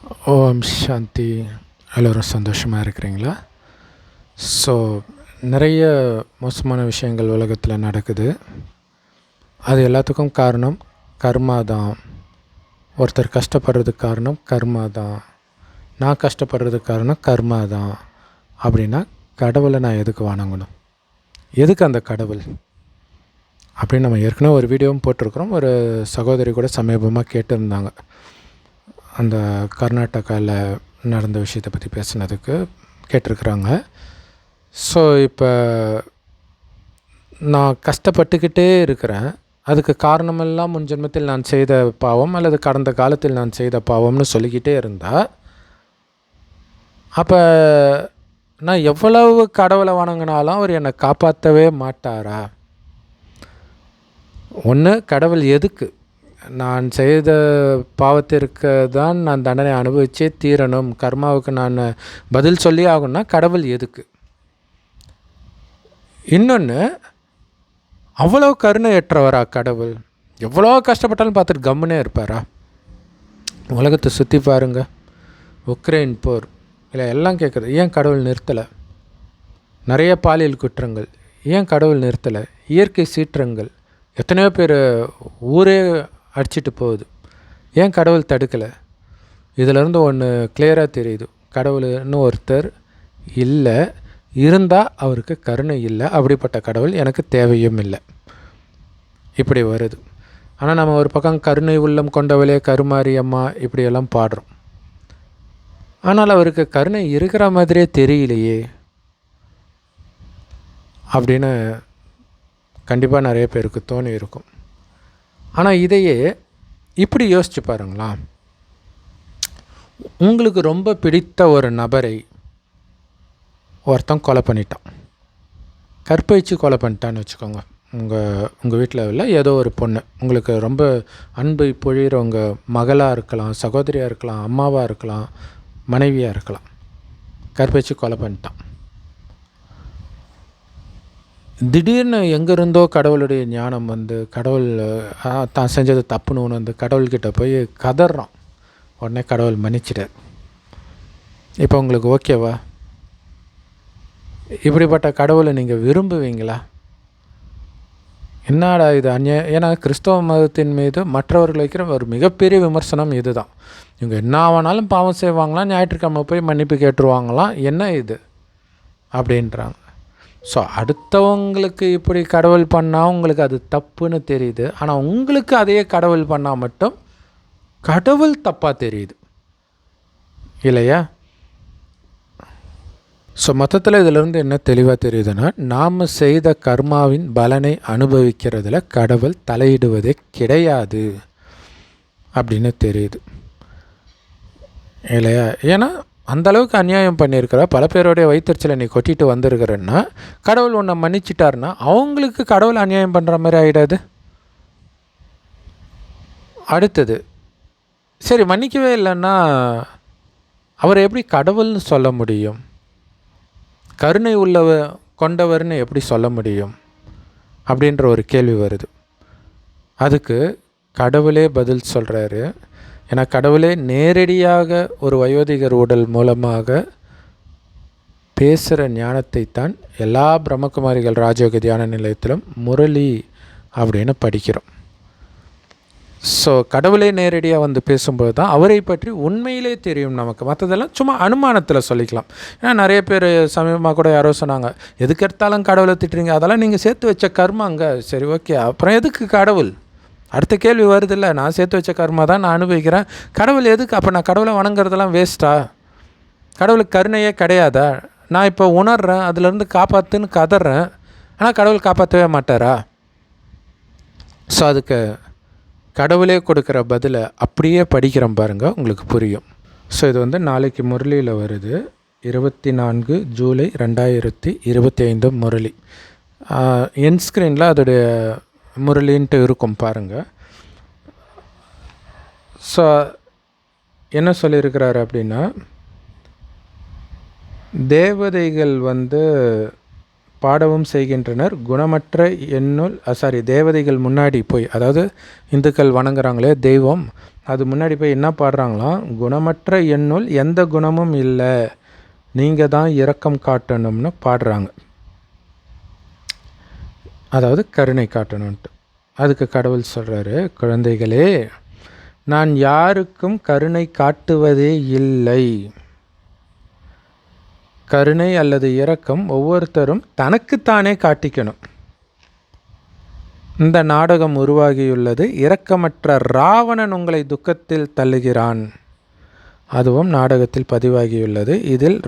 ஓம் சாந்தி. எல்லோரும் சந்தோஷமாக இருக்கிறீங்களா? ஸோ நிறைய மோசமான விஷயங்கள் உலகத்தில் நடக்குது. அது எல்லாத்துக்கும் காரணம் கர்மா தான். ஒருத்தர் கஷ்டப்படுறதுக்கு காரணம் கர்மா தான். நான் கஷ்டப்படுறதுக்கு காரணம் கர்மா தான். அப்படின்னா கடவுளை நான் எதுக்கு வணங்கணும்? எதுக்கு அந்த கடவுள் அப்படின்னு நம்ம ஏற்கனவே ஒரு வீடியோவும் போட்டிருக்கிறோம். ஒரு சகோதரி கூட சமீபமாக கேட்டிருந்தாங்க, அந்த கர்நாடகாவில் நடந்த விஷயத்தை பற்றி பேசுனதுக்கு கேட்டிருக்கிறாங்க. ஸோ இப்போ நான் கஷ்டப்பட்டுக்கிட்டே இருக்கிறேன், அதுக்கு காரணமெல்லாம் முன் ஜென்மத்தில் நான் செய்த பாவம் அல்லது கடந்த காலத்தில் நான் செய்த பாவம்னு சொல்லிக்கிட்டே இருந்தால், அப்போ நான் எவ்வளவு கடவுளை வணங்கினாலும் அவர் என்னை காப்பாற்றவே மாட்டாரா? ஒன்று, கடவுள் எதுக்கு? நான் செய்த பாவத்திற்கு தான் நான் தண்டனை அனுபவிச்சே தீரணும், கர்மாவுக்கு நான் பதில் சொல்லி ஆகணும்னா கடவுள் எதுக்கு? இன்னொன்று, அவ்வளோ கருணையற்றவரா கடவுள்? எவ்வளோ கஷ்டப்பட்டாலும் பார்த்துட்டு கம்முனே இருப்பாரா? உலகத்தை சுற்றி பாருங்கள், உக்ரைன் போர் இல்லை எல்லாம் கேட்குறது, ஏன் கடவுள் நிறுத்தலை? நிறைய பாலியல் குற்றங்கள், ஏன் கடவுள் நிறுத்தலை? இயற்கை சீற்றங்கள், எத்தனையோ பேர் ஊரே அடிச்சிட்டு போகுது, ஏன் கடவுள் தடுக்கலை? இதிலேருந்து ஒன்று கிளியராக தெரியுது, கடவுள்னு ஒருத்தர் இல்லை, இருந்தால் அவருக்கு கருணை இல்லை, அப்படிப்பட்ட கடவுள் எனக்கு தேவையும் இல்லை. இப்படி வருது. ஆனால் நம்ம ஒரு பக்கம் கருணை உள்ளம் கொண்டவளே கருமாரி அம்மா இப்படியெல்லாம் பாடுறோம். ஆனால் அவருக்கு கருணை இருக்கிற மாதிரியே தெரியலையே அப்படின்னு கண்டிப்பாக நிறைய பேருக்கு தோணி இருக்கும். ஆனால் இதையே இப்படி யோசிச்சு பாருங்களா, உங்களுக்கு ரொம்ப பிடித்த ஒரு நபரை ஒருத்தன் கொலை பண்ணிட்டான், கற்பழித்து கொலை பண்ணிட்டான்னு வச்சுக்கோங்க. உங்கள் வீட்டில் உள்ள ஏதோ ஒரு பொண்ணு, உங்களுக்கு ரொம்ப அன்பை பொழிகிற உங்கள் மகளாக இருக்கலாம், சகோதரியாக இருக்கலாம், அம்மாவாக இருக்கலாம், மனைவியாக இருக்கலாம், கற்பழித்து கொலை பண்ணிட்டான். திடீர்னு எங்கேருந்தோ கடவுளுடைய ஞானம் வந்து கடவுள் தான் செஞ்சது தப்புன்னு ஒன்று வந்து கடவுள்கிட்ட போய் கதறான். உடனே கடவுள் மன்னிச்சிட்டார். இப்போ உங்களுக்கு ஓகேவா? இப்படிப்பட்ட கடவுளை நீங்கள் விரும்புவீங்களா? என்னடா இது அந்நியம். ஏன்னா கிறிஸ்தவ மதத்தின் மீது மற்றவர்கள் வைக்கிற ஒரு மிகப்பெரிய விமர்சனம் இது தான். இவங்க என்ன ஆனாலும் பாவம் செய்வாங்களாம், ஞாயிற்றுக்கிழமை போய் மன்னிப்பு கேட்டுருவாங்களாம், என்ன இது அப்படின்றாங்க. ஸோ அடுத்தவங்களுக்கு இப்படி கடவுள் பண்ணால் உங்களுக்கு அது தப்புன்னு தெரியுது, ஆனால் உங்களுக்கு அதையே கடவுள் பண்ணால் மட்டும் கடவுள் தப்பாக தெரியுது இல்லையா? ஸோ மொத்தத்தில் இதிலிருந்து என்ன தெளிவாக தெரியுதுன்னா, நாம் செய்த கர்மாவின் பலனை அனுபவிக்கிறதுல கடவுள் தலையிடுவதே கிடையாது அப்படின்னு தெரியுது இல்லையா? ஏன்னா அந்தளவுக்கு அநியாயம் பண்ணியிருக்கிற பல பேருடைய வயிற்றுச்சலை நீ கொட்டிட்டு வந்திருக்கிறன்னா, கடவுள் உன்னை மன்னிச்சிட்டாருன்னா அவங்களுக்கு கடவுள் அநியாயம் பண்ணுற மாதிரி ஆகிடாது? அடுத்தது, சரி மன்னிக்கவே இல்லைன்னா அவர் எப்படி கடவுள்னு சொல்ல முடியும்? கருணை கொண்டவர்னு எப்படி சொல்ல முடியும் அப்படின்ற ஒரு கேள்வி வருது. அதுக்கு கடவுளே பதில் சொல்கிறாரு. ஏன்னா கடவுளே நேரடியாக ஒரு வயோதிகர் உடல் மூலமாக பேசுகிற ஞானத்தை தான் எல்லா பிரம்மகுமாரிகள் ராஜயோக தியான நிலையத்திலும் முரளி அப்படின்னு படிக்கிறோம். ஸோ கடவுளே நேரடியாக வந்து பேசும்போது தான் அவரை பற்றி உண்மையிலே தெரியும் நமக்கு. மற்றதெல்லாம் சும்மா அனுமானத்தில் சொல்லிக்கலாம். ஏன்னா நிறைய பேர் சமீபமாக கூட யாரோ சொன்னாங்க, எதுக்கு எடுத்தாலும் கடவுளை திட்டுறீங்க, அதெல்லாம் நீங்கள் சேர்த்து வச்ச கர்மாங்க. சரி ஓகே, அப்புறம் எதுக்கு கடவுள்? அடுத்த கேள்வி வருது இல்லை, நான் சேர்த்து வச்ச கர்மா தான் நான் அனுபவிக்கிறேன், கடவுள் எதுக்கு? அப்போ நான் கடவுளை வணங்குறதெல்லாம் வேஸ்ட்டா? கடவுளுக்கு கருணையே கிடையாதா? நான் இப்போ உணர்கிறேன், அதிலேருந்து காப்பாற்றுன்னு கதறேன், ஆனால் கடவுள் காப்பாற்றவே மாட்டாரா? ஸோ அதுக்கு கடவுளே கொடுக்குற பதிலை அப்படியே படிக்கிறோம் பாருங்கள், உங்களுக்கு புரியும். ஸோ இது வந்து நாளைக்கு முரளியில் வருது, 24 ஜூலை 2025 முரளி. என் ஸ்க்ரீனில் அதோடைய முரளின்ட்டு இருக்கும் பாருங்கள். ஸோ என்ன சொல்லியிருக்கிறாரு அப்படின்னா, தேவதைகள் வந்து பாடவும் செய்கின்றனர். குணமற்ற தேவதைகள் முன்னாடி போய், அதாவது இந்துக்கள் வணங்குறாங்களே தெய்வம், அது முன்னாடி போய் என்ன பாடுறாங்களாம், குணமற்ற என்னுள் எந்த குணமும் இல்லை, நீங்கள் தான் இரக்கம் காட்டணும்னு பாடுறாங்க. அதாவது கருணை காட்டணுன்ட்டு. அதுக்கு கடவுள் சொல்கிறாரு, குழந்தைகளே, நான் யாருக்கும் கருணை காட்டுவதே இல்லை. கருணை அல்லது இரக்கம் ஒவ்வொருத்தரும் தனக்குத்தானே காட்டிக்கணும். இந்த நாடகம் உருவாகியுள்ளது. இரக்கமற்ற ராவணன் உங்களை துக்கத்தில் தள்ளுகிறான். அதுவும் நாடகத்தில் பதிவாகியுள்ளது. இதில்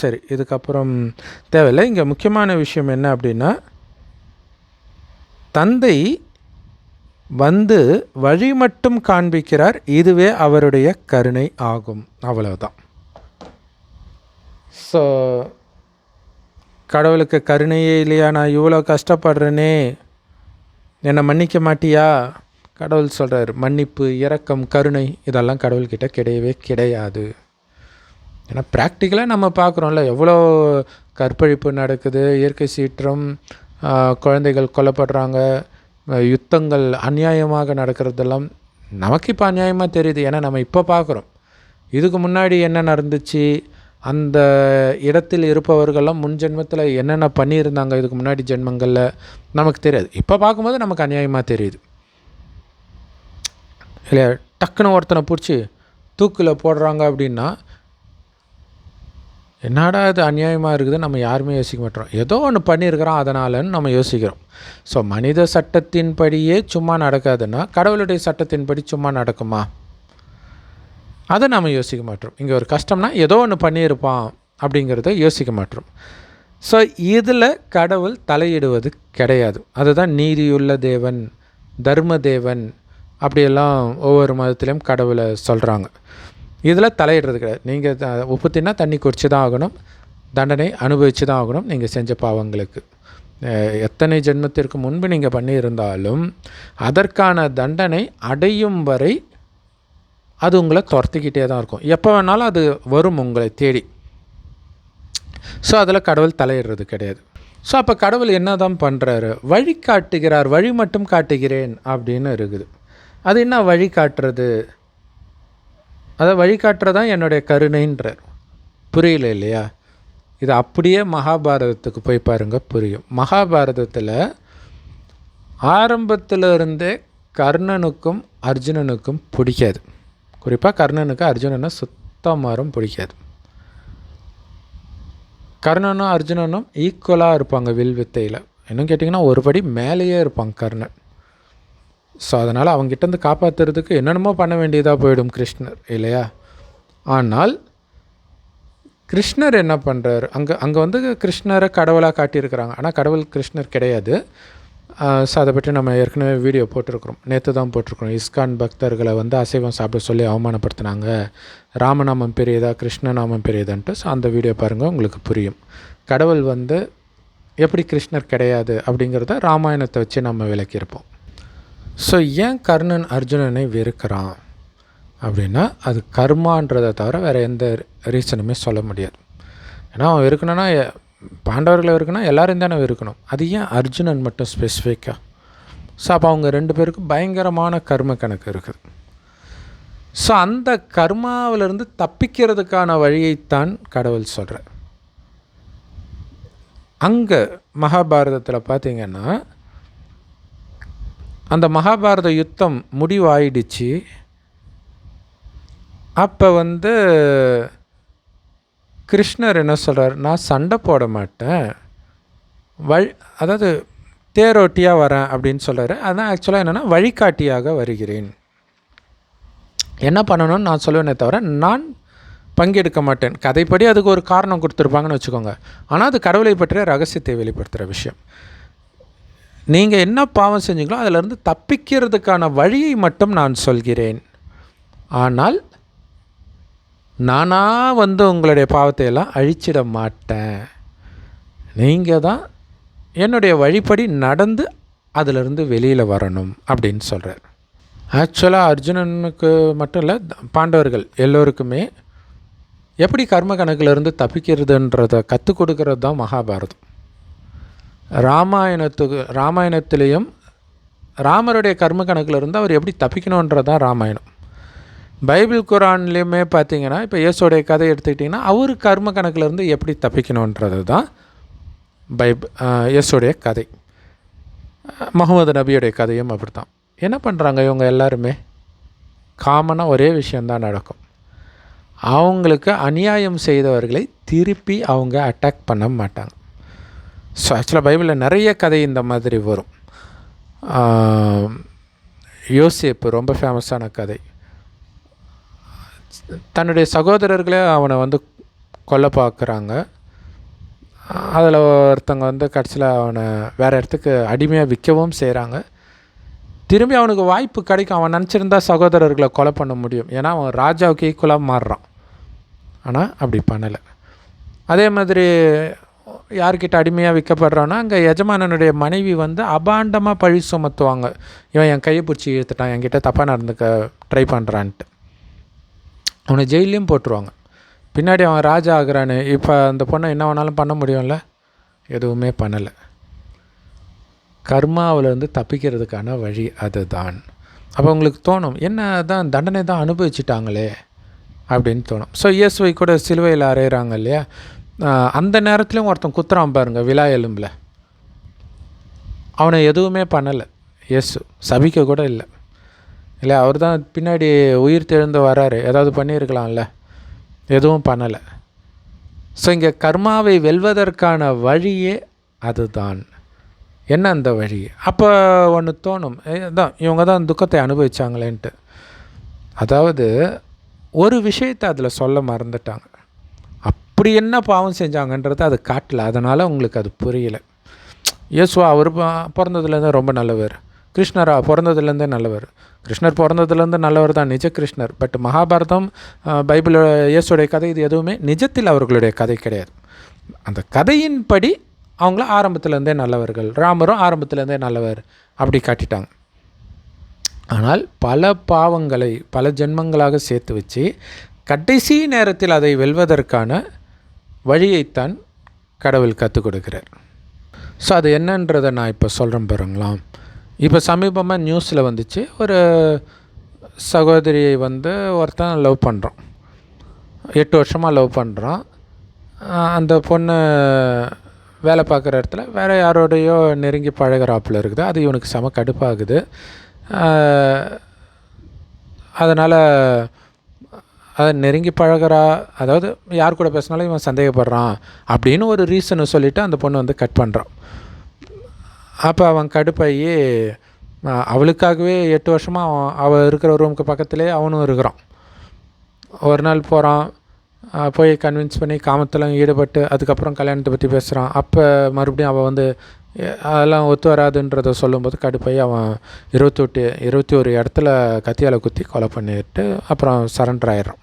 சரி, இதுக்கப்புறம் தேவையில்லை. இங்கே முக்கியமான விஷயம் என்ன அப்படின்னா, தந்தை வந்து வழி மட்டும் காண்பிக்கிறார். இதுவே அவருடைய கருணை ஆகும். அவ்வளவுதான். ஸோ கடவுளுக்கு கருணையே இல்லையா, நான் இவ்வளோ கஷ்டப்படுறேனே, என்னை மன்னிக்க மாட்டியா? கடவுள் சொல்கிறார், மன்னிப்பு, இரக்கம், கருணை இதெல்லாம் கடவுள்கிட்ட கிடையவே கிடையாது. ஏன்னா ப்ராக்டிக்கலாக நம்ம பார்க்குறோம்ல, எவ்வளோ கற்பழிப்பு நடக்குது, இயற்கை சீற்றம், குழந்தைகள் கொல்லப்படுறாங்க, யுத்தங்கள் அநியாயமாக நடக்கிறதெல்லாம் நமக்கு இப்போ அநியாயமாக தெரியுது. ஏன்னா நம்ம இப்போ பார்க்குறோம். இதுக்கு முன்னாடி என்ன நடந்துச்சு, அந்த இடத்தில் இருப்பவர்கள்லாம் முன் ஜென்மத்தில் என்னென்ன பண்ணியிருந்தாங்க இதுக்கு முன்னாடி ஜென்மங்களில் நமக்கு தெரியாது. இப்போ பார்க்கும்போது நமக்கு அநியாயமாக தெரியுது இல்லையா? டக்குன்னு ஒருத்தனை பிடிச்சி தூக்கில் போடுறாங்க அப்படின்னா, என்னடா இது அநியாயமாக இருக்குது, நம்ம யாருமே யோசிக்க மாட்டோம். ஏதோ ஒன்று பண்ணியிருக்கிறோம் அதனாலன்னு நம்ம யோசிக்கிறோம். ஸோ மனித சட்டத்தின்படியே சும்மா நடக்காதுன்னா கடவுளுடைய சட்டத்தின்படி சும்மா நடக்குமா? அதை நம்ம யோசிக்க மாட்டோம். இங்கே ஒரு கஷ்டம்னா ஏதோ ஒன்று பண்ணியிருப்பான் அப்படிங்கிறத யோசிக்க மாட்டோம். ஸோ இதில் கடவுள் தலையிடுவது கிடையாது. அதுதான் நீதியுள்ள தேவன், தர்ம தேவன் அப்படியெல்லாம் ஒவ்வொரு மதத்திலையும் கடவுளை சொல்கிறாங்க. இதில் தலையிடுறது கிடையாது. நீங்கள் உப்பு தின்னா தண்ணி குடிச்சு தான் ஆகணும், தண்டனை அனுபவித்து தான் ஆகணும். நீங்கள் செஞ்ச பாவங்களுக்கு எத்தனை ஜென்மத்திற்கு முன்பு நீங்கள் பண்ணியிருந்தாலும் அதற்கான தண்டனை அடையும் வரை அது உங்களை துரத்திக்கிட்டே தான் இருக்கும். எப்போ வேணாலும் அது வரும் உங்களை தேடி. ஸோ அதில் கடவுள் தலையிடுறது கிடையாது. ஸோ அப்போ கடவுள் என்ன தான் பண்ணுறாரு, வழி காட்டுகிறார். வழி மட்டும் காட்டுகிறேன் அப்படின்னு இருக்குது. அது என்ன வழி காட்டுறது? அதை வழி காட்டுறதான் என்னுடைய கருணைன்றார். புரியல இல்லையா? இது அப்படியே மகாபாரதத்துக்கு போய் பாருங்கள், புரியும். மகாபாரதத்தில் ஆரம்பத்திலிருந்தே கர்ணனுக்கும் அர்ஜுனனுக்கும் பிடிக்காது. குறிப்பாக கர்ணனுக்கு அர்ஜுனனை சுத்தமாரும் பிடிக்காது. கர்ணனும் அர்ஜுனனும் ஈக்குவலாக இருப்பாங்க வில் வித்தையில். இன்னும் கேட்டிங்கன்னா ஒரு படி மேலேயே இருப்பாங்க கர்ணன். ஸோ அதனால் அவங்ககிட்டேருந்து காப்பாற்றுறதுக்கு என்னென்னமோ பண்ண வேண்டியதாக போயிடும் கிருஷ்ணர் இல்லையா? ஆனால் கிருஷ்ணர் என்ன பண்ணுறாரு, அங்கே வந்து கிருஷ்ணரை கடவுளாக காட்டியிருக்கிறாங்க. ஆனால் கடவுள் கிருஷ்ணர் கிடையாது. ஸோ அதை பற்றி நம்ம ஏற்கனவே வீடியோ போட்டிருக்கிறோம், நேற்று தான் போட்டிருக்கிறோம். இஸ்கான் பக்தர்களை வந்து அசைவம் சாப்பிட சொல்லி அவமானப்படுத்தினாங்க. ராமநாமம் பெரியதா கிருஷ்ணநாமம் பெரியதான்ட்டு. ஸோ அந்த வீடியோ பாருங்கள், உங்களுக்கு புரியும். கடவுள் வந்து எப்படி கிருஷ்ணர் கிடையாது அப்படிங்கிறத ராமாயணத்தை வச்சு நம்ம விளக்கியிருப்போம். ஸோ ஏன் கர்ணன் அர்ஜுனனை வெறுக்கிறான் அப்படின்னா, அது கர்மான்றதை தவிர வேறு எந்த ரீசனுமே சொல்ல முடியாது. ஏன்னா அவன் வெறுக்கணுன்னா, பாண்டவர்களை இருக்குன்னா எல்லோரும் தானே இருக்கணும். அது ஏன் அர்ஜுனன் மட்டும் ஸ்பெசிஃபிக்காக? ஸோ அப்போ அவங்க ரெண்டு பேருக்கும் பயங்கரமான கர்ம கணக்கு இருக்குது. ஸோ அந்த கர்மாவிலிருந்து தப்பிக்கிறதுக்கான வழியைத்தான் கடவுள் சொல்கிறார். அங்கே மகாபாரதத்தில் பார்த்திங்கன்னா, அந்த மகாபாரத யுத்தம் முடிவாயிடுச்சு. அப்போ வந்து கிருஷ்ணர் என்ன சொல்கிறார், நான் சண்டை போட மாட்டேன், அதாவது தேரோட்டியாக வரேன் அப்படின்னு சொல்கிறாரு. அதான் ஆக்சுவலாக என்னென்னா வழிகாட்டியாக வருகிறேன். என்ன பண்ணணும்னு நான் சொல்லுவேனே தவிர நான் பங்கெடுக்க மாட்டேன். கதைப்படி அதுக்கு ஒரு காரணம் கொடுத்துருப்பாங்கன்னு வச்சுக்கோங்க. ஆனால் அது கடவுளை பற்றிய ரகசியத்தை வெளிப்படுத்துகிற விஷயம். நீங்கள் என்ன பாவம் செஞ்சீங்களோ அதிலிருந்து தப்பிக்கிறதுக்கான வழியை மட்டும் நான் சொல்கிறேன். ஆனால் நானாக வந்து உங்களுடைய பாவத்தை எல்லாம் அழிச்சிட மாட்டேன். நீங்கள் தான் என்னுடைய வழிப்படி நடந்து அதிலிருந்து வெளியில் வரணும் அப்படின்னு சொல்கிறார். ஆக்சுவலாக அர்ஜுனனுக்கு மட்டும் இல்லை, பாண்டவர்கள் எல்லோருக்குமே எப்படி கர்ம கணக்கிலிருந்து தப்பிக்கிறதுன்றதை கற்றுக் கொடுக்கறது தான் மகாபாரதம். ராமாயணத்துலேயும் ராமருடைய கர்ம கணக்கில் இருந்து அவர் எப்படி தப்பிக்கணுன்றது தான் ராமாயணம். பைபிள் குரான்லேயுமே பார்த்தீங்கன்னா இப்போ இயேசுடைய கதை எடுத்துக்கிட்டிங்கன்னா அவர் கர்ம கணக்கில் இருந்து எப்படி தப்பிக்கணுன்றது தான் இயேசுடைய கதை. முகமது நபியுடைய கதையும் அப்படி தான். என்ன பண்ணுறாங்க இவங்க எல்லாருமே? காமனாக ஒரே விஷயந்தான் நடக்கும். அவங்களுக்கு அநியாயம் செய்தவர்களை திருப்பி அவங்க அட்டாக் பண்ண மாட்டாங்க. ஸோ ஆக்சுவலாக பைபிளில் நிறைய கதை இந்த மாதிரி வரும். யோசேப்பு ரொம்ப ஃபேமஸான கதை. தன்னுடைய சகோதரர்களே அவனை கொல்ல பார்க்குறாங்க. அதில் ஒருத்தங்க கடைசியில் அவனை வேறு இடத்துக்கு அடிமையாக விற்கவும் செய்கிறாங்க. திரும்பி அவனுக்கு வாய்ப்பு கிடைக்கும். அவன் நினச்சிருந்தா சகோதரர்களை கொலை பண்ண முடியும். ஏன்னா அவன் ராஜாவுக்கு ஈக்குவலாக மாறுறான். ஆனால் அப்படி பண்ணலை. அதே மாதிரி யார்கிட்ட அடிமையாக விற்கப்படுறான்னா அங்கே எஜமானனுடைய மனைவி அபாண்டமாக பழி சுமத்துவாங்க. இவன் என் கையை பிடிச்சி இழுத்துட்டான், என்கிட்ட தப்பாக நடந்துக்க ட்ரை பண்ணுறான்ட்டு அவனை ஜெயிலையும் போட்டுருவாங்க. பின்னாடி அவன் ராஜா ஆகிறான்னு. இப்போ அந்த பொண்ணை என்ன வேணாலும் பண்ண முடியும்ல? எதுவுமே பண்ணலை. கர்மாவிலேருந்து தப்பிக்கிறதுக்கான வழி அதுதான். அப்போ உங்களுக்கு தோணும், என்ன தான் தண்டனை தான் அனுபவிச்சிட்டாங்களே அப்படின்னு தோணும். ஸோ இயேசுவை கூட சிலுவையில் அறையிறாங்க இல்லையா? அந்த நேரத்துலையும் ஒருத்தன் குத்துறான் பாருங்கள் விலா எலும்பில். அவனை எதுவுமே பண்ணலை. இயேசு சபிக்க கூட இல்லை இல்லை. அவர் தான் பின்னாடி உயிர் தெழுந்து வராரு. ஏதாவது பண்ணியிருக்கலாம்ல? எதுவும் பண்ணலை. ஸோ இங்கே கர்மாவை வெல்வதற்கான வழியே அதுதான். என்ன அந்த வழி? அப்போ ஒன்று தோணும், தான் இவங்க தான் துக்கத்தை அனுபவிச்சாங்களேன்ட்டு. அதாவது ஒரு விஷயத்தை அதில் சொல்ல மறந்துட்டாங்க. அப்படி என்ன பாவம் செஞ்சாங்கன்றது அது காட்டல. அதனால் உங்களுக்கு அது புரியல. இயேசுவா அவர் பிறந்ததுலேருந்து ரொம்ப நல்லவர். கிருஷ்ணரா பிறந்ததுலேருந்தே நல்லவர். கிருஷ்ணர் பிறந்ததுலேருந்து நல்லவர் தான், நிஜ கிருஷ்ணர். பட் மகாபாரதம், பைபிள், இயேசுடைய கதை இது எதுவுமே நிஜத்தில் அவர்களுடைய கதை கிடையாது. அந்த கதையின்படி அவங்கள ஆரம்பத்துலேருந்தே நல்லவர்கள், ராமரும் ஆரம்பத்துலேருந்தே நல்லவர் அப்படி காட்டிட்டாங்க. ஆனால் பல பாவங்களை பல ஜென்மங்களாக சேர்த்து வச்சு கடைசி நேரத்தில் அதை வெல்வதற்கான வழியைத்தான் கடவுள் கற்றுக் கொடுக்கிறார். ஸோ அது என்னன்றதை நான் இப்போ சொல்கிறேன் பாருங்களாம். இப்போ சமீபமாக நியூஸில் வந்துச்சு, ஒரு சகோதரியை ஒருத்தன் லவ் பண்ணுறான். 8 வருஷமாக லவ் பண்ணுறான். அந்த பொண்ணு வேலை பார்க்குற இடத்துல வேறு யாரோடையோ நெருங்கி பழகிறாப்புல இருக்குது. அது இவனுக்கு செம கடுப்பாகுது. அதனால் அதை நெருங்கி பழகிறா, அதாவது யார் கூட பேசினாலும் இவன் சந்தேகப்படுறான் அப்படின்னு ஒரு ரீசனை சொல்லிவிட்டு அந்த பொண்ணு கட் பண்ணுறான். அப்போ அவன் கடுப்பாகி அவளுக்காகவே 8 வருஷமாக அவள் இருக்கிற ரூமுக்கு பக்கத்துலேயே அவனும் இருக்கிறான். ஒரு நாள் போகிறான், போய் கன்வின்ஸ் பண்ணி காமத்தெல்லாம் ஈடுபட்டு அதுக்கப்புறம் கல்யாணத்தை பற்றி பேசுகிறான். அப்போ மறுபடியும் அவள் அதெல்லாம் ஒத்து வராதுன்றதை சொல்லும்போது கடுப்பாகி அவன் 21 இடத்துல கத்தியால் குத்தி கொலை பண்ணிட்டு அப்புறம் சரண்டர் ஆகிடுறான்.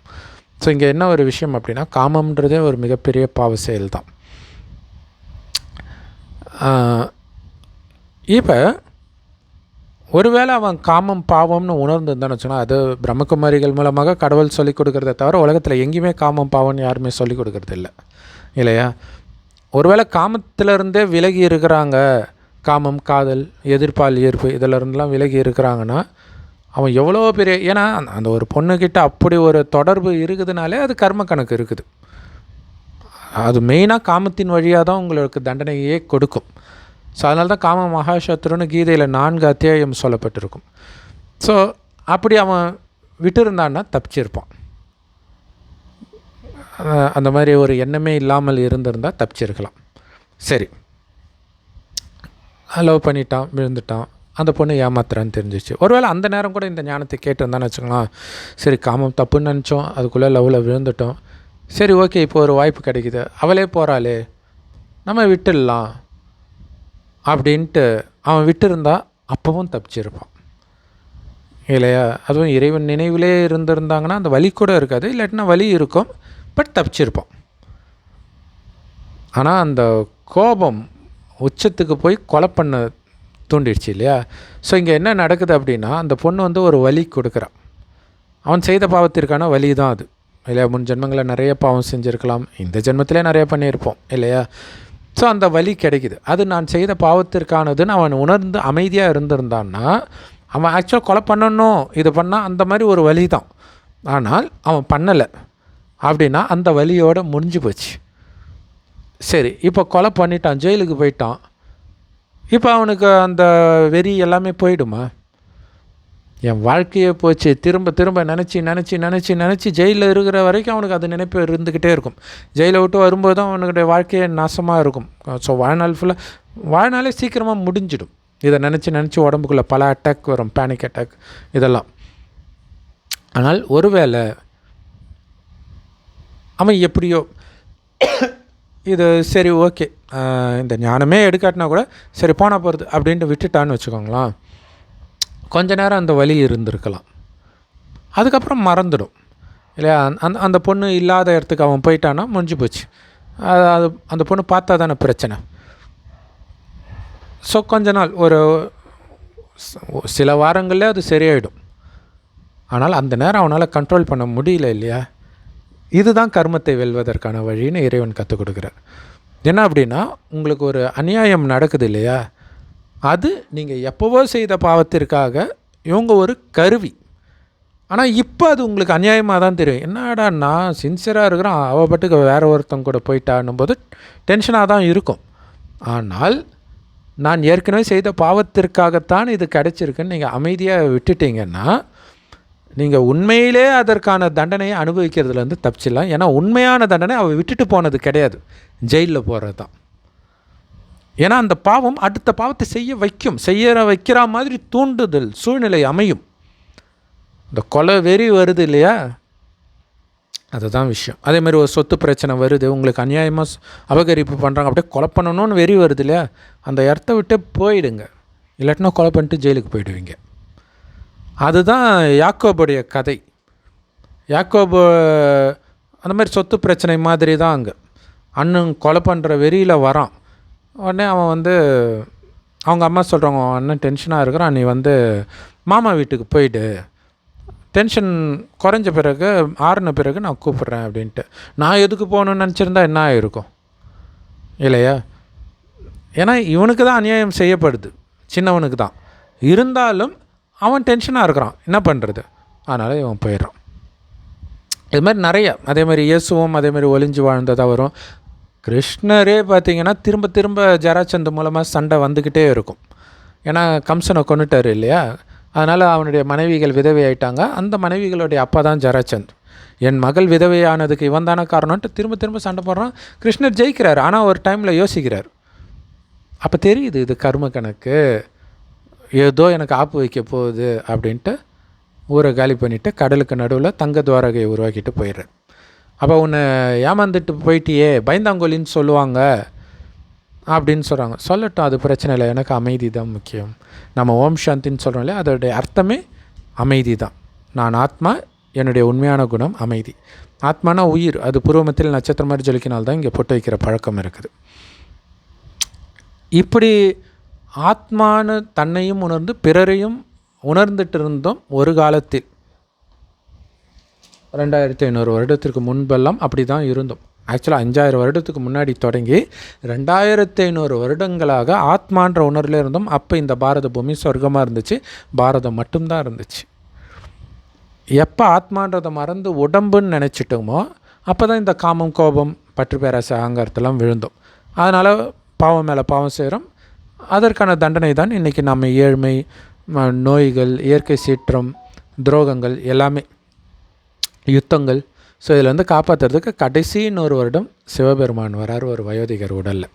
ஸோ இங்கே என்ன ஒரு விஷயம் அப்படின்னா, காமம்ன்றதே ஒரு மிகப்பெரிய பாவ செயல் தான். இப்போ ஒருவேளை அவன் காமம் பாவம்னு உணர்ந்துருந்தான்னு வச்சுக்கோங்க, அது பிரம்மகுமாரிகள் மூலமாக கடவுள் சொல்லிக் கொடுக்குறத தவிர உலகத்தில் எங்கேயுமே காமம் பாவம்னு யாருமே சொல்லிக் கொடுக்குறது இல்லை இல்லையா? ஒருவேளை காமத்திலருந்தே விலகி இருக்கிறாங்க, காமம், காதல், எதிர்ப்பால், ஈர்ப்பு இதிலருந்துலாம் விலகி இருக்கிறாங்கன்னா அவன் எவ்வளோ பெரிய, ஏன்னா அந்த ஒரு பொண்ணுக்கிட்ட அப்படி ஒரு தொடர்பு இருக்குதுனாலே அது கர்ம கணக்கு இருக்குது. அது மெயினாக காமத்தின் வழியாக தான் உங்களுக்கு தண்டனையே கொடுக்கும். ஸோ அதனால தான் காம மகாசத்ருன்னு கீதையில் 4 அத்தியாயம் சொல்லப்பட்டிருக்கும். ஸோ அப்படி அவன் விட்டுருந்தான்னா தப்பிச்சிருப்பான். அந்த மாதிரி ஒரு எண்ணமே இல்லாமல் இருந்திருந்தால் தப்பிச்சிருக்கலாம். சரி, லவ் பண்ணிட்டான், விழுந்துட்டான், அந்த பொண்ணு ஏமாத்துறான்னு தெரிஞ்சிச்சு. ஒருவேளை அந்த நேரம் கூட இந்த ஞானத்தை கேட்டிருந்தான்னு வச்சுக்கலாம், சரி காமம் தப்புன்னு நினச்சோம், அதுக்குள்ளே லவ்வில் விழுந்துட்டோம், சரி ஓகே இப்போ ஒரு வாய்ப்பு கிடைக்குது, அவளே போகிறாளே நம்ம விட்டுடலாம் அப்படின்ட்டு அவன் விட்டுருந்தா அப்பவும் தப்பிச்சிருப்பான் இல்லையா? அதுவும் இறைவன் நினைவிலே இருந்திருந்தாங்கன்னா அந்த வலி கூட இருக்காது, இல்லாட்டினா வலி இருக்கும், பட் தப்பிச்சிருப்பான். ஆனால் அந்த கோபம் உச்சத்துக்கு போய் கொலை பண்ண தூண்டிடுச்சு இல்லையா? ஸோ இங்கே என்ன நடக்குது அப்படின்னா, அந்த பொண்ணு ஒரு வலி கொடுக்குறான். அவன் செய்த பாவத்திற்கான வலி தான் அது இல்லையா? முன் ஜென்மங்களில் நிறைய பாவம் செஞ்சுருக்கலாம், இந்த ஜென்மத்திலே நிறைய பண்ணியிருப்போம் இல்லையா? ஸோ அந்த வலி கிடைக்குது. அது நான் செய்த பாவத்திற்கானதுன்னு அவன் உணர்ந்து அமைதியாக இருந்திருந்தான்னா, அவன் ஆக்சுவலாக கொலை பண்ணணும் இது பண்ணால் அந்த மாதிரி ஒரு வலி தான். ஆனால் அவன் பண்ணலை அப்படின்னா அந்த வலியோடு முடிஞ்சு போச்சு. சரி, இப்போ கொலை பண்ணிட்டான், ஜெயிலுக்கு போயிட்டான். இப்போ அவனுக்கு அந்த வெறி எல்லாமே போயிடுமா? என் வாழ்க்கையே போச்சு, திரும்ப திரும்ப நினச்சி ஜெயிலில் இருக்கிற வரைக்கும் அவனுக்கு அது நினைப்பு இருந்துக்கிட்டே இருக்கும். ஜெயிலை விட்டு வரும்போது தான் அவனுடைய வாழ்க்கையே நாசமாக இருக்கும். ஸோ வாழ்நாளே சீக்கிரமாக முடிஞ்சிடும். இதை நினச்சி உடம்புக்குள்ளே பல அட்டாக் வரும், பேனிக் அட்டாக் இதெல்லாம். ஆனால் ஒருவேளை அவன் எப்படியோ இது சரி ஓகே, இந்த ஞானமே எடுக்காட்டினா கூட சரி போனால் போகிறது அப்படின்ட்டு விட்டுட்டான்னு வச்சுக்கோங்களேன். கொஞ்ச நேரம் அந்த வலி இருந்திருக்கலாம், அதுக்கப்புறம் மறந்துடும் இல்லையா? அந்த பொண்ணு இல்லாத இடத்துக்கு அவன் போயிட்டான்னா முடிஞ்சு போச்சு. அது அந்த பொண்ணு பார்த்தா தானே பிரச்சனை. ஸோ கொஞ்ச நாள் ஒரு சில வாரங்களில் அது சரியாயிடும். ஆனால் அந்த நேரம் அவனால் கண்ட்ரோல் பண்ண முடியல இல்லையா? இதுதான் கர்மத்தை வெல்வதற்கான வழின்னு இறைவன் கற்றுக் கொடுக்குறார். என்ன அப்படின்னா, உங்களுக்கு ஒரு அநியாயம் நடக்குது இல்லையா, அது நீங்கள் எப்போவோ செய்த பாவத்திற்காக இவங்க ஒரு கருவி. ஆனால் இப்போ அது உங்களுக்கு அநியாயமாக தான் தெரியும். என்னடா நான் சின்சியராக இருக்கிறான், அவள் பாட்டுக்கு வேறு ஒருத்தங்க கூட போயிட்டான்னும் போது டென்ஷனாக தான் இருக்கும். ஆனால் நான் ஏற்கனவே செய்த பாவத்திற்காகத்தான் இது கிடச்சிருக்குன்னு நீங்கள் அமைதியாக விட்டுட்டீங்கன்னா, நீங்கள் உண்மையிலே அதற்கான தண்டனையை அனுபவிக்கிறதுலேருந்து தப்பிச்சிடலாம். ஏன்னா உண்மையான தண்டனை அவள் விட்டுட்டு போனது கிடையாது, ஜெயிலில் போகிறது தான். ஏன்னா அந்த பாவம் அடுத்த பாவத்தை செய்ய வைக்கிற மாதிரி தூண்டுதல் சூழ்நிலை அமையும். இந்த கொலை வெறி வருது இல்லையா, அதுதான் விஷயம். அதே மாதிரி ஒரு சொத்து பிரச்சனை வருது, உங்களுக்கு அநியாயமாக அபகரிப்பு பண்ணுறாங்க, அப்படியே கொலை பண்ணணும்னு வெறி வருது இல்லையா, அந்த இடத்த விட்டு போயிடுங்க. இல்லாட்டினா கொலை பண்ணிட்டு ஜெயிலுக்கு போயிடுவீங்க. அதுதான் யாக்கோபுடைய கதை. யாக்கோபு அந்த மாதிரி சொத்து பிரச்சனை மாதிரி தான். அங்கே அண்ணன் கொலை பண்ணுற வெறியில் வரான். உடனே அவன் அவங்க அம்மா சொல்கிறாங்க, அண்ணன் டென்ஷனாக இருக்கிறான், நீ மாமா வீட்டுக்கு போயிடு, டென்ஷன் குறைஞ்ச பிறகு ஆறுன பிறகு நான் கூப்பிட்றேன் அப்படின்ட்டு. நான் எதுக்கு போகணுன்னு நினச்சிருந்தா என்ன ஆகிருக்கும் இல்லையா? ஏன்னா இவனுக்கு தான் அநியாயம் செய்யப்படுது, சின்னவனுக்கு தான். இருந்தாலும் அவன் டென்ஷனாக இருக்கிறான், என்ன பண்ணுறது? அதனால் இவன் போயிடுறான். இது மாதிரி நிறைய, அதே மாதிரி இயேசுவும் அதே மாதிரி ஒளிஞ்சு வாழ்ந்ததாக வரும். கிருஷ்ணரே பார்த்திங்கன்னா திரும்ப திரும்ப ஜராசந்த் மூலமாக சண்டை வந்துக்கிட்டே இருக்கும். ஏன்னா கம்சனை கொண்டுட்டார் இல்லையா, அதனால் அவனுடைய மனைவிகள் விதவை ஆயிட்டாங்க. அந்த மனைவிகளுடைய அப்பா தான் ஜராசந்த். என் மகள் விதவையானதுக்கு இவன் தானே காரணம்ன்ட்டு திரும்ப திரும்ப சண்டை போடுறான். கிருஷ்ணர் ஜெயிக்கிறார். ஆனால் ஒரு டைமில் யோசிக்கிறார். அப்போ தெரியுது இது கர்ம கணக்கு, ஏதோ எனக்கு ஆப்பு வைக்க போகுது அப்படின்ட்டு ஊரை காலி பண்ணிவிட்டு கடலுக்கு நடுவில் தங்க துவாரகையை உருவாக்கிட்டு போயிடுறேன். அப்போ உன்னை ஏமாந்துட்டு போயிட்டியே, பயந்தாங்கோலின்னு சொல்லுவாங்க அப்படின்னு சொல்கிறாங்க. சொல்லட்டும், அது பிரச்சனை இல்லை, எனக்கு அமைதி தான் முக்கியம். நம்ம ஓம் சாந்தின்னு சொல்கிறோம் இல்லையா, அதோடைய அர்த்தமே அமைதி தான். நான் ஆத்மா, என்னுடைய உண்மையான குணம் அமைதி. ஆத்மானா உயிர், அது பூர்வமத்தில் நட்சத்திரம் மாதிரி ஜொலிக்கினால்தான் இங்கே பொட்டு வைக்கிற பழக்கம் இருக்குது. இப்படி ஆத்மானு தன்னையும் உணர்ந்து பிறரையும் உணர்ந்துட்டு இருந்தோம் ஒரு காலத்தில். 2500 வருடத்திற்கு முன்பெல்லாம் அப்படி தான் இருந்தோம். ஆக்சுவலாக 5000 வருடத்துக்கு முன்னாடி தொடங்கி 2500 வருடங்களாக ஆத்மான்ற உணர்வில் இருந்தோம். அப்போ இந்த பாரத பூமி சொர்க்கமாக இருந்துச்சு, பாரதம் மட்டும்தான் இருந்துச்சு. எப்போ ஆத்மான்றதை மறந்து உடம்புன்னு நினச்சிட்டோமோ அப்போ தான் இந்த காமம், கோபம், பற்று, பேராசை, அகங்காரத்தெல்லாம் விழுந்தோம். அதனால் பாவம் மேலே பாவம் செய்கிறோம். அதற்கான தண்டனை தான் இன்றைக்கி நம்ம ஏழ்மை, நோய்கள், இயற்கை சீற்றம், துரோகங்கள், எல்லாமே யுத்தங்கள். ஸோ இதில் காப்பாற்றுறதுக்கு கடைசி 100 வருடம் சிவபெருமான் வரார் ஒரு வயோதிகர் உடலில்.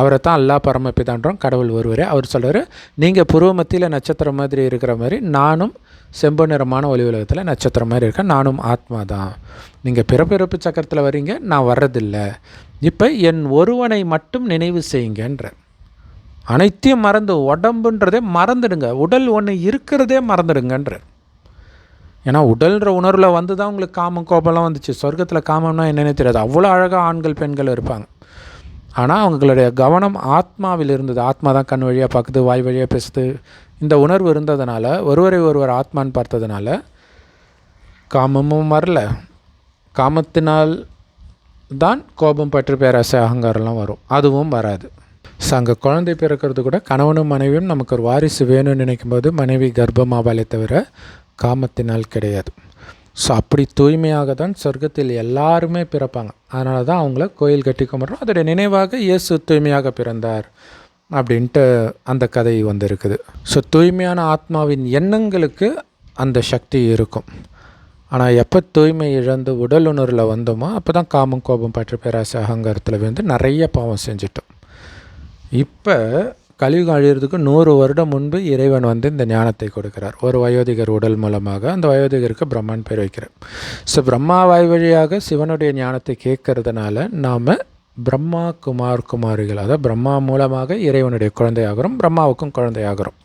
அவரை தான் அல்லா பரமபிதான்றோம், கடவுள் ஒருவரே. அவர் சொல்கிறார், நீங்கள் புருவ மத்தியில் நட்சத்திரம் மாதிரி இருக்கிற மாதிரி நானும் செம்பு நிறமான ஒளி உலகத்தில் நட்சத்திரம் மாதிரி இருக்கேன், நானும் ஆத்மா தான். நீங்கள் பிறப்பிறப்பு சக்கரத்தில் வரீங்க, நான் வர்றதில்லை. இப்போ என் ஒருவனை மட்டும் நினைவு செய்யுங்கன்ற. அனைத்தையும் மறந்து, உடம்புன்றதே மறந்துடுங்க, உடல் ஒன்று இருக்கிறதே மறந்துடுங்கன்ற. ஏன்னா உடல்ன்ற உணர்வில் தான் உங்களுக்கு காமம், கோபம்லாம் வந்துச்சு. சொர்க்கத்தில் காமம்னா என்னென்னே தெரியாது, அவ்வளோ அழகாக ஆண்கள் பெண்கள் இருப்பாங்க. ஆனால் அவங்களுடைய கவனம் ஆத்மாவில் இருந்தது. ஆத்மா தான் கண் வழியாக பார்க்குது, வாய் வழியாக பேசுது. இந்த உணர்வு இருந்ததுனால, ஒருவரை ஒருவர் ஆத்மான்னு பார்த்ததுனால காமமும் வரல. காமத்தினால் தான் கோபம் பற்று பேராசை அகங்காரம்லாம் வரும். அதுவும் வராது. ஸோ அங்கே குழந்தை பிறக்கிறது கூட கணவனும் மனைவியும் நமக்கு ஒரு வாரிசு வேணும்னு நினைக்கும் போது மனைவி கர்ப்பமாவாலே தவிர காமத்தினால் கிடையாது. ஸோ அப்படி தூய்மையாக தான் சொர்க்கத்தில் எல்லாருமே பிறப்பாங்க. அதனால தான் அவங்கள கோயில் கட்டி கும்பிட்றோம். அதோடைய நினைவாக இயேசு தூய்மையாக பிறந்தார் அப்படின்ட்டு அந்த கதை வந்திருக்குது. ஸோ தூய்மையான ஆத்மாவின் எண்ணங்களுக்கு அந்த சக்தி இருக்கும். ஆனால் எப்போ தூய்மை இழந்து உடல் உணர்வில் வந்தோமோ அப்போ தான் காமம் கோபம் பற்று பேராசை அகங்காரத்தில் வந்து நிறைய பாவம் செஞ்சிட்டோம். இப்போ கலியுகம் அழிகிறதுக்கு 100 வருடம் முன்பு இறைவன் வந்து இந்த ஞானத்தை கொடுக்கிறார். ஒரு வயோதிகர் உடல் மூலமாக. அந்த வயோதிகருக்கு பிரம்மான் பேர் வைக்கிறார். ஸோ பிரம்மா வாய் வழியாக சிவனுடைய ஞானத்தை கேட்கறதுனால நாம் பிரம்மா குமாரிகள், அதாவது பிரம்மா மூலமாக இறைவனுடைய குழந்தையாகிறோம், பிரம்மாவுக்கும் குழந்தையாகிறோம்.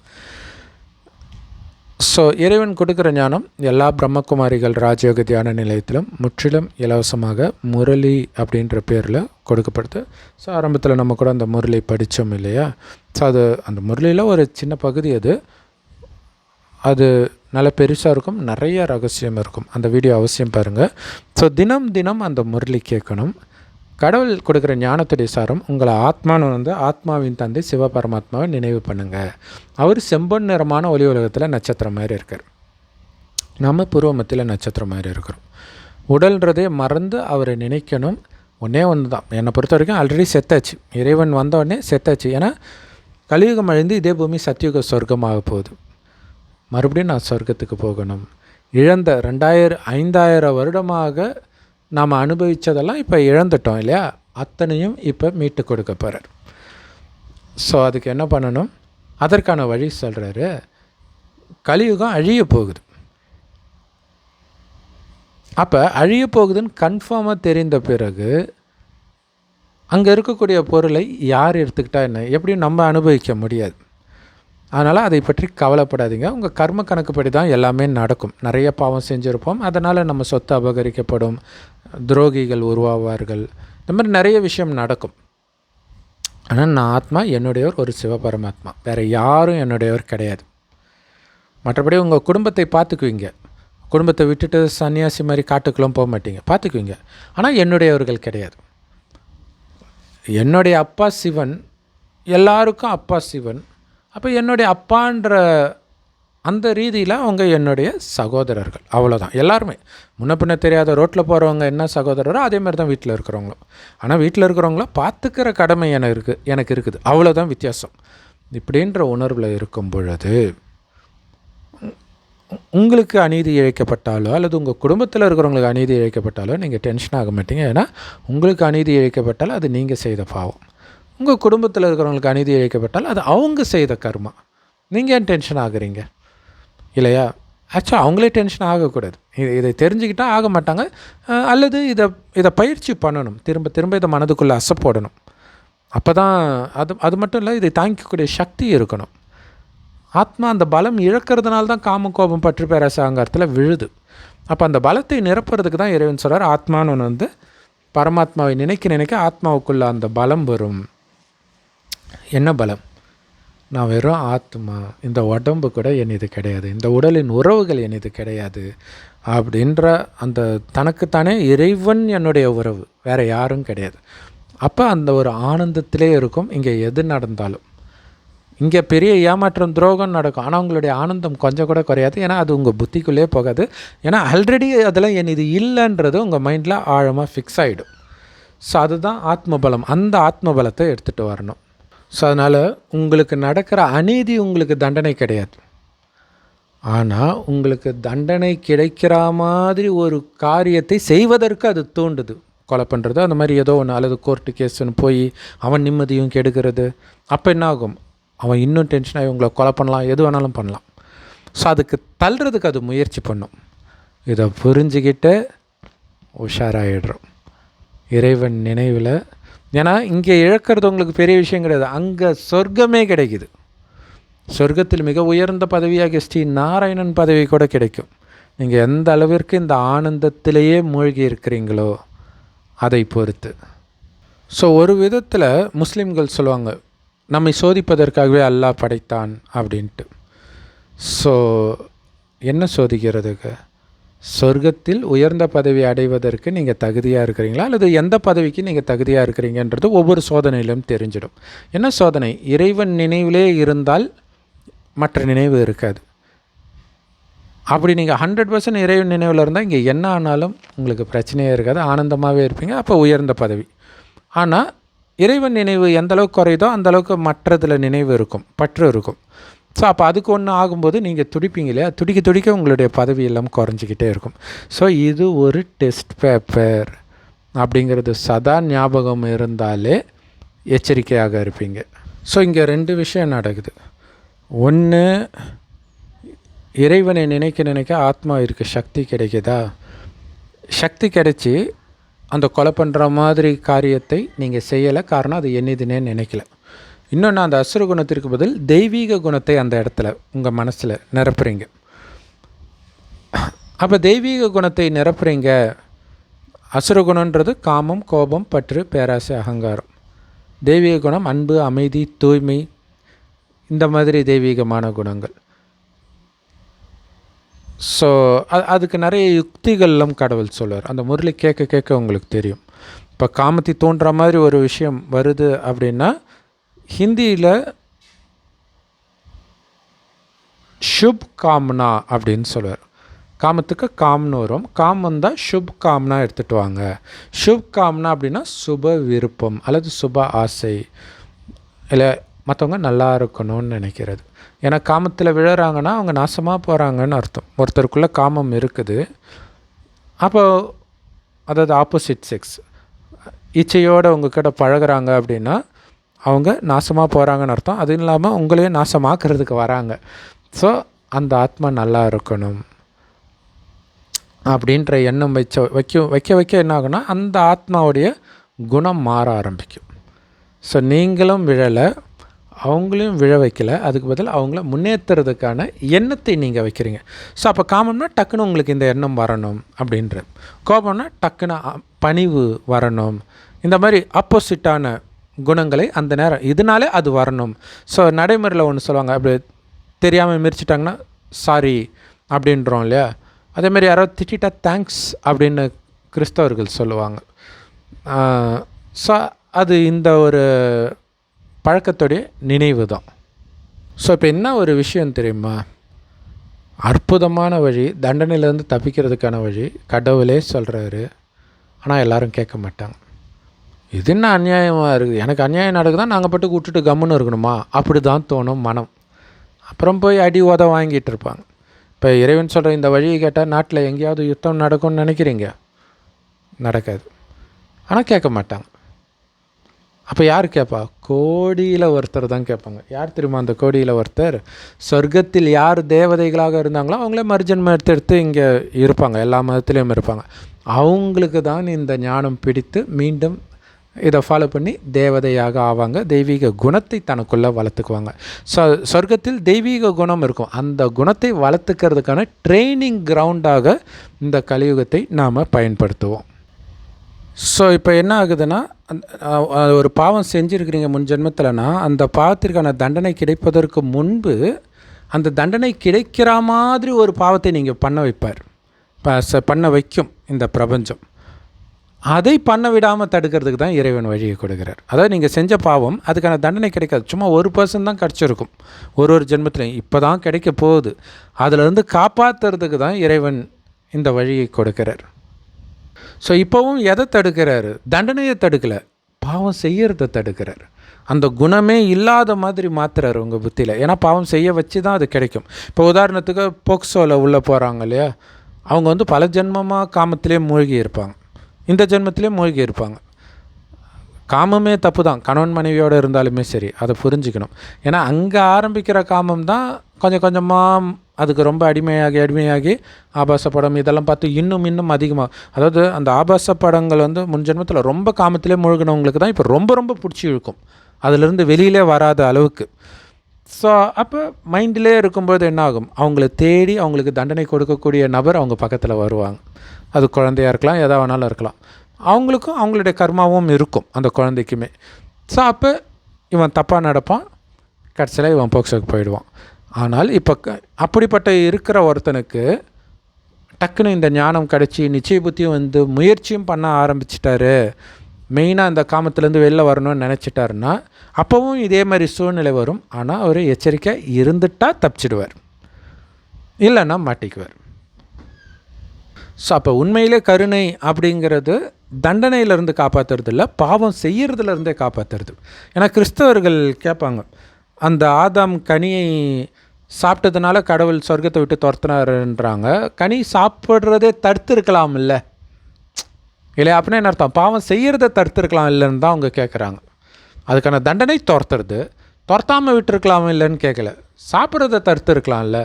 ஸோ இறைவன் கொடுக்குற ஞானம் எல்லா பிரம்மகுமாரிகள் ராஜயோக தியான நிலையத்திலும் முற்றிலும் இலவசமாக முரளி அப்படின்ற பேரில் கொடுக்கப்படுது. ஸோ ஆரம்பத்தில் நம்ம கூட அந்த முரளி படித்தோம் இல்லையா? ஸோ அது அந்த முரளியில் ஒரு சின்ன பகுதி அது நல்ல பெருசாக இருக்கும், நிறைய ரகசியம் இருக்கும். அந்த வீடியோ அவசியம் பாருங்கள். ஸோ தினம் தினம் அந்த முரளி கேட்கணும். கடவுள் கொடுக்குற ஞானத்துடைய சாரம், உங்களை ஆத்மான்னு வந்து ஆத்மாவின் தந்தை சிவபரமாத்மாவை நினைவு பண்ணுங்கள். அவர் செம்பொன் நிறமான ஒளி உலகத்தில் நட்சத்திரம் மாதிரி இருக்கார். நம்ம பூர்வமத்தில் நட்சத்திரம் மாதிரி இருக்கிறோம். உடல்ன்றதே மறந்து அவரை நினைக்கணும். ஒன்றே ஒன்று தான், என்னை பொறுத்த வரைக்கும் ஆல்ரெடி செத்தாச்சு. இறைவன் வந்தோடனே செத்தாச்சு. ஏன்னா கலியுகம் அழிந்து இதே பூமி சத்தியுக சொர்க்கமாக போகுது. மறுபடியும் நான் சொர்க்கத்துக்கு போகணும். இழந்த 5000 வருடமாக நாம் அனுபவித்ததெல்லாம் இப்போ இழந்துட்டோம் இல்லையா? அத்தனையும் இப்போ மீட்டு கொடுக்க போகிறார். ஸோ அதுக்கு என்ன பண்ணணும்? அதற்கான வழி சொல்கிறாரு. கலியுகம் அழிய போகுது. அப்போ அழிய போகுதுன்னு கன்ஃபார்மாக தெரிந்த பிறகு அங்கே இருக்கக்கூடிய பொருளை யார் எடுத்துக்கிட்டா என்ன, எப்படியும் நம்ம அனுபவிக்க முடியாது. அதனால் அதை பற்றி கவலைப்படாதீங்க. உங்கள் கர்ம கணக்குப்படி தான் எல்லாமே நடக்கும். நிறைய பாவம் செஞ்சுருப்போம், அதனால் நம்ம சொத்து அபகரிக்கப்படும், துரோகிகள் உருவாவார்கள், இந்த மாதிரி நிறைய விஷயம் நடக்கும். ஆனால் நான் ஆத்மா, என்னுடையவர் ஒரு சிவபரமாத்மா, வேறு யாரும் என்னுடையவர் கிடையாது. மற்றபடி உங்கள் குடும்பத்தை பார்த்துக்குவீங்க. குடும்பத்தை விட்டுட்டு சன்னியாசி மாதிரி காட்டுக்குள்ளே போக மாட்டீங்க, பார்த்துக்குவீங்க. ஆனால் என்னுடையவர்கள் கிடையாது. என்னுடைய அப்பா சிவன், எல்லாருக்கும் அப்பா சிவன். அப்போ என்னுடைய அப்பான்ற அந்த ரீதியில் அவங்க என்னுடைய சகோதரர்கள், அவ்வளோதான். எல்லாருமே முன்ன பின்ன தெரியாத ரோட்டில் போகிறவங்க என்ன சகோதரரோ அதே மாதிரி தான் வீட்டில் இருக்கிறவங்களும். ஆனால் வீட்டில் இருக்கிறவங்கள பார்த்துக்கிற கடமை எனக்கு இருக்குது, அவ்வளோதான் வித்தியாசம். இப்படின்ற உணர்வில் இருக்கும் பொழுது உங்களுக்கு அநீதி இழைக்கப்பட்டாலோ அல்லது உங்கள் குடும்பத்தில் இருக்கிறவங்களுக்கு அநீதி இழைக்கப்பட்டாலோ நீங்கள் டென்ஷன் ஆக மாட்டீங்க. ஏன்னா உங்களுக்கு அநீதி இழைக்கப்பட்டாலும் அது நீங்கள் செய்த பாவம். உங்கள் குடும்பத்தில் இருக்கிறவங்களுக்கு அநீதி இழைக்கப்பட்டாலும் அது அவங்க செய்த கர்மா. நீங்கள் ஏன் டென்ஷன் ஆகுறீங்க இல்லையா? ஆக்சுவலாக அவங்களே டென்ஷன் ஆகக்கூடாது. இதை தெரிஞ்சுக்கிட்டால் ஆக மாட்டாங்க. அல்லது இதை பயிற்சி பண்ணணும். திரும்ப திரும்ப இதை மனதுக்குள்ளே அசைப்போடணும். அப்போ தான் அது மட்டும் இல்லை, இதை தாங்கிக்கக்கூடிய சக்தி இருக்கணும். ஆத்மா அந்த பலம் இழக்கிறதுனால தான் காம கோபம் பற்று பேராசை அகங்காரத்தில் விழுது. அப்போ அந்த பலத்தை நிரப்புறதுக்கு தான் இறைவன் சொல்கிறார். ஆத்மான்னு ஒன்று வந்து பரமாத்மாவை நினைக்க ஆத்மாவுக்குள்ளே அந்த பலம் வரும். என்ன பலம்? நான் வெறும் ஆத்மா, இந்த உடம்பு கூட என்னது கிடையாது, இந்த உடலின் உறவுகள் என்னது கிடையாது அப்படின்ற அந்த தனக்குத்தானே இறைவன் என்னுடைய உறவு, வேறு யாரும் கிடையாது. அப்போ அந்த ஒரு ஆனந்தத்திலே இருக்கும். இங்கே எது நடந்தாலும் இங்கே பெரிய ஏமாற்றம் துரோகம் நடக்கும், ஆனால் உங்களுடைய ஆனந்தம் கொஞ்சம் கூட குறையாது. ஏன்னா அது உங்கள் புத்திக்குள்ளே போகாது. ஏன்னா ஆல்ரெடி அதெல்லாம் இது இல்லைன்றது உங்கள் மைண்டில் ஆழமாக ஃபிக்ஸ் ஆகிடும். ஸோ அதுதான் ஆத்மபலம். அந்த ஆத்மபலத்தை எடுத்துகிட்டு வரணும். ஸோ அதனால் உங்களுக்கு நடக்கிற அநீதி உங்களுக்கு தண்டனை கிடையாது. ஆனால் உங்களுக்கு தண்டனை கிடைக்கிற மாதிரி ஒரு காரியத்தை செய்வதற்கு அது தூண்டுது. கொலை பண்ணுறது அந்த மாதிரி ஏதோ ஒன்று, அல்லது கோர்ட்டு கேஸுன்னு போய் அவன் நிம்மதியும் கெடுக்கிறது. அப்போ என்ன ஆகும்? அவன் இன்னும் டென்ஷனாகி உங்களை கொலை பண்ணலாம், எது வேணாலும் பண்ணலாம். ஸோ அதுக்கு தள்ளுறதுக்கு அது முயற்சி பண்ணும். இதை புரிஞ்சுக்கிட்டு உஷாராகிடுறோம் இறைவன் நினைவில். ஏன்னா இங்கே இழக்கிறது உங்களுக்கு பெரிய விஷயம் கிடையாது, அங்கே சொர்க்கமே கிடைக்குது. சொர்க்கத்தில் மிக உயர்ந்த பதவியாக ஸ்ரீ நாராயணன் பதவி கூட கிடைக்கும். நீங்கள் எந்த அளவிற்கு இந்த ஆனந்தத்திலேயே மூழ்கி இருக்கிறீங்களோ அதை பொறுத்து. ஸோ ஒரு விதத்தில் முஸ்லீம்கள் சொல்லுவாங்க, நம்மை சோதிப்பதற்காகவே அல்லாஹ் படைத்தான் அப்படின்ட்டு. ஸோ என்ன சோதிக்கிறதுக்கு? சொர்க்கத்தில் உயர்ந்த பதவி அடைவதற்கு நீங்கள் தகுதியாக இருக்கிறீங்களா, அல்லது எந்த பதவிக்கு நீங்கள் தகுதியாக இருக்கிறீங்கன்றது ஒவ்வொரு சோதனையிலும் தெரிஞ்சிடும். என்ன சோதனை? இறைவன் நினைவிலே இருந்தால் மற்ற நினைவு இருக்காது. அப்படி நீங்கள் 100% இறைவன் நினைவில் இருந்தால் இங்கே என்ன ஆனாலும் உங்களுக்கு பிரச்சனையே இருக்காது, ஆனந்தமாகவே இருப்பீங்க. அப்போ உயர்ந்த பதவி. ஆனால் இறைவன் நினைவு எந்த அளவுக்கு குறையுதோ அந்தளவுக்கு மற்றதில் நினைவு இருக்கும், பற்று இருக்கும். ஸோ அப்போ அதுக்கு ஒன்று ஆகும்போது நீங்கள் துடிப்பீங்க இல்லையா, துடிக்க துடிக்க உங்களுடைய பதவி எல்லாம் குறைஞ்சிக்கிட்டே இருக்கும். ஸோ இது ஒரு டெஸ்ட் பேப்பர் அப்படிங்கிறது சதா ஞாபகம் இருந்தாலே எச்சரிக்கையாக இருப்பீங்க. ஸோ இங்கே 2 விஷயம் நடக்குது. ஒன்று, இறைவனை நினைக்க நினைக்க ஆத்மாவிற்கு சக்தி கிடைக்குதா? சக்தி கிடைச்சி அந்த கொலை பண்ணுற மாதிரி காரியத்தை நீங்கள் செய்யலை, காரணம் அது என்னதுன்னே நினைக்கல. இன்னொன்று, அந்த அசுர குணத்திற்கு பதில் தெய்வீக குணத்தை அந்த இடத்துல உங்கள் மனசில் நிரப்புறீங்க. அப்போ தெய்வீக குணத்தை நிரப்புறீங்க. அசுர குணன்றது காமம், கோபம், பற்று, பேராசை, அகங்காரம். தெய்வீக குணம் அன்பு, அமைதி, தூய்மை, இந்த மாதிரி தெய்வீகமான குணங்கள். ஸோ அதுக்கு நிறைய யுக்திகள்லாம் கடவுள் சொல்லுவார். அந்த முரளி கேட்க கேட்க உங்களுக்கு தெரியும். இப்போ காமத்தை தோன்ற மாதிரி ஒரு விஷயம் வருது அப்படின்னா ஹிந்தியில் ஷுப் காம்னா அப்படின்னு சொல்லுவார். காமத்துக்கு காம்னு வரும். காம் வந்தால் ஷுப் காம்னா எடுத்துகிட்டு வாங்க. ஷுப் காம்னா அப்படின்னா சுப விருப்பம் அல்லது சுப ஆசை, இல்லை மற்றவங்க நல்லா இருக்கணும்னு நினைக்கிறது. ஏன்னா காமத்தில் விழுறாங்கன்னா அவங்க நாசமாக போகிறாங்கன்னு அர்த்தம். ஒருத்தருக்குள்ளே காமம் இருக்குது, அப்போ அதாவது ஆப்போசிட் செக்ஸ் இச்சையோடு உங்ககிட்ட பழகிறாங்க அப்படின்னா அவங்க நாசமாக போகிறாங்கன்னு அர்த்தம். அதுவும் இல்லாமல் உங்களையும் நாசமாக்குறதுக்கு வராங்க. ஸோ அந்த ஆத்மா நல்லா இருக்கணும் அப்படின்ற எண்ணம் வைக்க வைக்க என்ன ஆகுனா அந்த ஆத்மாவுடைய குணம் மாற ஆரம்பிக்கும். ஸோ நீங்களும் விழலை, அவங்களையும் விழ வைக்கலை, அதுக்கு பதில் அவங்கள முன்னேற்றுறதுக்கான எண்ணத்தை நீங்கள் வைக்கிறீங்க. ஸோ அப்போ காமம்னா டக்குன்னு உங்களுக்கு இந்த எண்ணம் வரணும் அப்படின்ற, கோபம்னா டக்குன்னு பணிவு வரணும், இந்த மாதிரி ஆப்போசிட்டான குணங்களை அந்த நேரம் இதனாலே அது வரணும். ஸோ நடைமுறையில் ஒன்று சொல்லுவாங்க, அப்படி தெரியாமல் மிரிச்சிட்டாங்கன்னா சாரி அப்படின்றோம் இல்லையா, அதேமாதிரி யாராவது திட்டா தேங்க்ஸ் அப்படின்னு கிறிஸ்தவர்கள் சொல்லுவாங்க. ஸோ அது இந்த ஒரு பழக்கத்துடைய நினைவு தான். ஸோ இப்போ என்ன ஒரு விஷயம் தெரியுமா, அற்புதமான வழி, தண்டனையிலேருந்து தப்பிக்கிறதுக்கான வழி கடவுளே சொல்கிறாரு. ஆனால் எல்லோரும் கேட்க மாட்டாங்க. இது என்ன அநியாயமாக இருக்குது, எனக்கு அநியாயம் நடக்குதான் நாங்கள் பட்டு விட்டுட்டு கம்முன்னு இருக்கணுமா, அப்படி தான் தோணும் மனம். அப்புறம் போய் அடி உத வாங்கிட்டு இருப்பாங்க. இப்போ இறைவன் சொல்கிற இந்த வழியை கேட்டால் நாட்டில் எங்கேயாவது யுத்தம் நடக்கும்னு நினைக்கிறீங்க? நடக்காது. ஆனால் கேட்க மாட்டாங்க. அப்போ யார் கேட்பா? கோடியில் ஒருத்தர் தான் கேட்பாங்க. யார் தெரியுமா அந்த கோடியில் ஒருத்தர்? சொர்க்கத்தில் யார் தேவதைகளாக இருந்தாங்களோ அவங்களே மறுஜன்மம் எடுத்து இங்கே இருப்பாங்க, எல்லா மதத்துலேயும் இருப்பாங்க. அவங்களுக்கு தான் இந்த ஞானம் பிடித்து மீண்டும் இதை ஃபாலோ பண்ணி தேவதையாக ஆவாங்க, தெய்வீக குணத்தை தனக்குள்ளே வளர்த்துக்குவாங்க. சொர்க்கத்தில் தெய்வீக குணம் இருக்கும். அந்த குணத்தை வளர்த்துக்கிறதுக்கான ட்ரைனிங் கிரவுண்டாக இந்த கலியுகத்தை நாம் பயன்படுத்துவோம். ஸோ இப்போ என்ன ஆகுதுன்னா, ஒரு பாவம் செஞ்சுருக்கிறீங்க முன் ஜென்மத்தில்னா, அந்த பாவத்திற்கான தண்டனை கிடைப்பதற்கு முன்பு அந்த தண்டனை கிடைக்கிற மாதிரி ஒரு பாவத்தை நீங்கள் பண்ண வைப்பார், பண்ண வைக்கும் இந்த பிரபஞ்சம். அதை பண்ண விடாமல் தடுக்கிறதுக்கு தான் இறைவன் வழியை கொடுக்குறார். அதாவது நீங்கள் செஞ்ச பாவம் அதுக்கான தண்டனை கிடைக்காது, சும்மா 1% தான் கிடச்சிருக்கும் ஒரு ஜென்மத்திலையும். இப்போ தான் கிடைக்க போகுது. அதிலிருந்து காப்பாற்றுறதுக்கு தான் இறைவன் இந்த வழியை கொடுக்கிறார். ஸோ இப்போவும் எதை தடுக்கிறாரு? தண்டனையை தடுக்கலை, பாவம் செய்யறதை தடுக்கிறார். அந்த குணமே இல்லாத மாதிரி மாற்றுறாரு உங்கள் புத்தியில். ஏன்னா பாவம் செய்ய வச்சு தான் அது கிடைக்கும். இப்போ உதாரணத்துக்கு போக்சோவில் உள்ளே போகிறாங்க இல்லையா, அவங்க பல ஜென்மமாக காமத்திலே மூழ்கி இருப்பாங்க, இந்த ஜென்மத்திலே மூழ்கி இருப்பாங்க. காமமே தப்பு தான், கணவன் மனைவியோடு இருந்தாலுமே சரி, அதை புரிஞ்சுக்கணும். ஏன்னா அங்கே ஆரம்பிக்கிற காமம் தான் கொஞ்சம் கொஞ்சமாக அதுக்கு ரொம்ப அடிமையாகி ஆபாச படம் இதெல்லாம் பார்த்து இன்னும் அதிகமாக, அதாவது அந்த ஆபாச படங்கள் முன் ஜென்மத்தில் ரொம்ப காமத்திலே மூழ்கினவங்களுக்கு தான் இப்போ ரொம்ப ரொம்ப பிடிச்சி இழுக்கும், அதிலிருந்து வெளியிலே வராத அளவுக்கு. ஸோ அப்போ மைண்டிலே இருக்கும்போது என்ன ஆகும், அவங்கள தேடி அவங்களுக்கு தண்டனை கொடுக்கக்கூடிய நபர் அவங்க பக்கத்தில் வருவாங்க. அது குழந்தையாக இருக்கலாம், எதா வேணாலும் இருக்கலாம். அவங்களுக்கும் அவங்களுடைய கர்மாவும் இருக்கும் அந்த குழந்தைக்குமே. ஸோ அப்போ இவன் தப்பாக நடப்பான், கடைசியில் இவன் போக்சோக்கு போயிடுவான். ஆனால் இப்போ அப்படிப்பட்ட இருக்கிற ஒருத்தனுக்கு டக்குன்னு இந்த ஞானம் கிடச்சி நிச்சய புத்தியும் வந்து முயற்சியும் பண்ண ஆரம்பிச்சிட்டாரு, மெயினாக இந்த காமத்திலேருந்து வெளில வரணும்னு நினச்சிட்டாருன்னா அப்போவும் இதே மாதிரி சூழ்நிலை வரும். ஆனால் அவர் எச்சரிக்கை இருந்துட்டால் தப்பிச்சிடுவார், இல்லைன்னா மாட்டிக்குவார். ஸோ அப்போ உண்மையிலே கருணை அப்படிங்கிறது தண்டனையிலேருந்து காப்பாற்றுறது இல்லை, பாவம் செய்கிறதுலேருந்தே காப்பாற்றுறது. ஏன்னா கிறிஸ்தவர்கள் கேட்பாங்க, அந்த ஆதாம் கனியை சாப்பிட்டதுனால கடவுள் சொர்க்கத்தை விட்டு துரத்துனாருன்றாங்க. கனி சாப்பிட்றதே தடுத்துருக்கலாம் இல்லை இல்லையா? அப்படின்னா என்ன அர்த்தம்? பாவம் செய்கிறத தடுத்துருக்கலாம் இல்லைன்னு தான் அவங்க கேட்குறாங்க. அதுக்கான தண்டனை துரத்தாமல் விட்டுருக்கலாம் இல்லைன்னு கேட்கல, சாப்பிட்றத தடுத்துருக்கலாம்ல,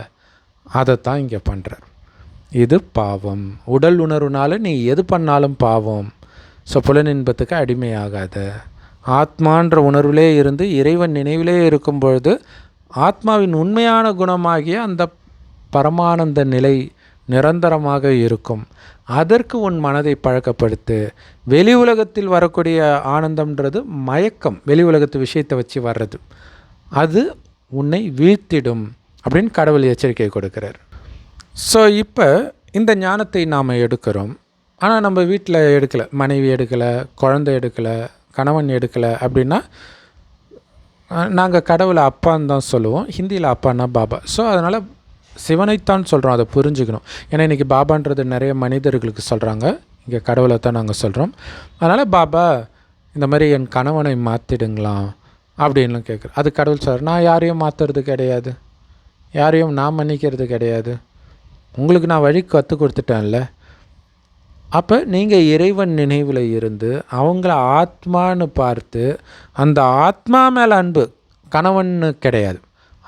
அதைத்தான் இங்கே பண்ணுறார். இது பாவம். உடல் உணர்வுனால நீ எது பண்ணாலும் பாவம். ஸோ புலனின்பத்துக்கு அடிமையாகாத, ஆத்மான்ற உணர்விலே இருந்து இறைவன் நினைவிலே இருக்கும் பொழுது ஆத்மாவின் உண்மையான குணமாகிய அந்த பரமானந்த நிலை நிரந்தரமாக இருக்கும். அதற்கு உன் மனதை பழக்கப்படுத்து. வெளி உலகத்தில் வரக்கூடிய ஆனந்தம்ன்றது மயக்கம், வெளி உலகத்து விஷயத்தை வச்சு வர்றது, அது உன்னை வீழ்த்திடும் அப்படின்னு கடவுள் எச்சரிக்கை கொடுக்குறார். ஸோ இப்போ இந்த ஞானத்தை நாம் எடுக்கிறோம், ஆனால் நம்ம வீட்டில் எடுக்கலை, மனைவி எடுக்கலை, குழந்தை எடுக்கலை, கணவன் எடுக்கலை. அப்படின்னா நாங்கள் கடவுளை அப்பான்னு தான் சொல்லுவோம், ஹிந்தியில் அப்பான்னா பாபா. ஸோ அதனால் சிவனைத்தான் சொல்கிறோம், அதை புரிஞ்சுக்கணும். ஏன்னா இன்றைக்கி பாபான்றது நிறைய மனிதர்களுக்கு சொல்கிறாங்க, இங்கே கடவுளை தான் நாங்கள் சொல்கிறோம். அதனால் பாபா இந்த மாதிரி என் கணவனை மாற்றிடுங்களாம் அப்படின்லாம் கேட்குறேன். அது கடவுள் சொல்கிறார், நான் யாரையும் மாற்றுறது கிடையாது, யாரையும் நான் மன்னிக்கிறது கிடையாது, உங்களுக்கு நான் வழி கற்றுக் கொடுத்துட்டேன்ல. அப்போ நீங்கள் இறைவன் நினைவில் இருந்து அவங்கள ஆத்மான்னு பார்த்து அந்த ஆத்மா மேலே அன்பு, கணவன்னு கிடையாது,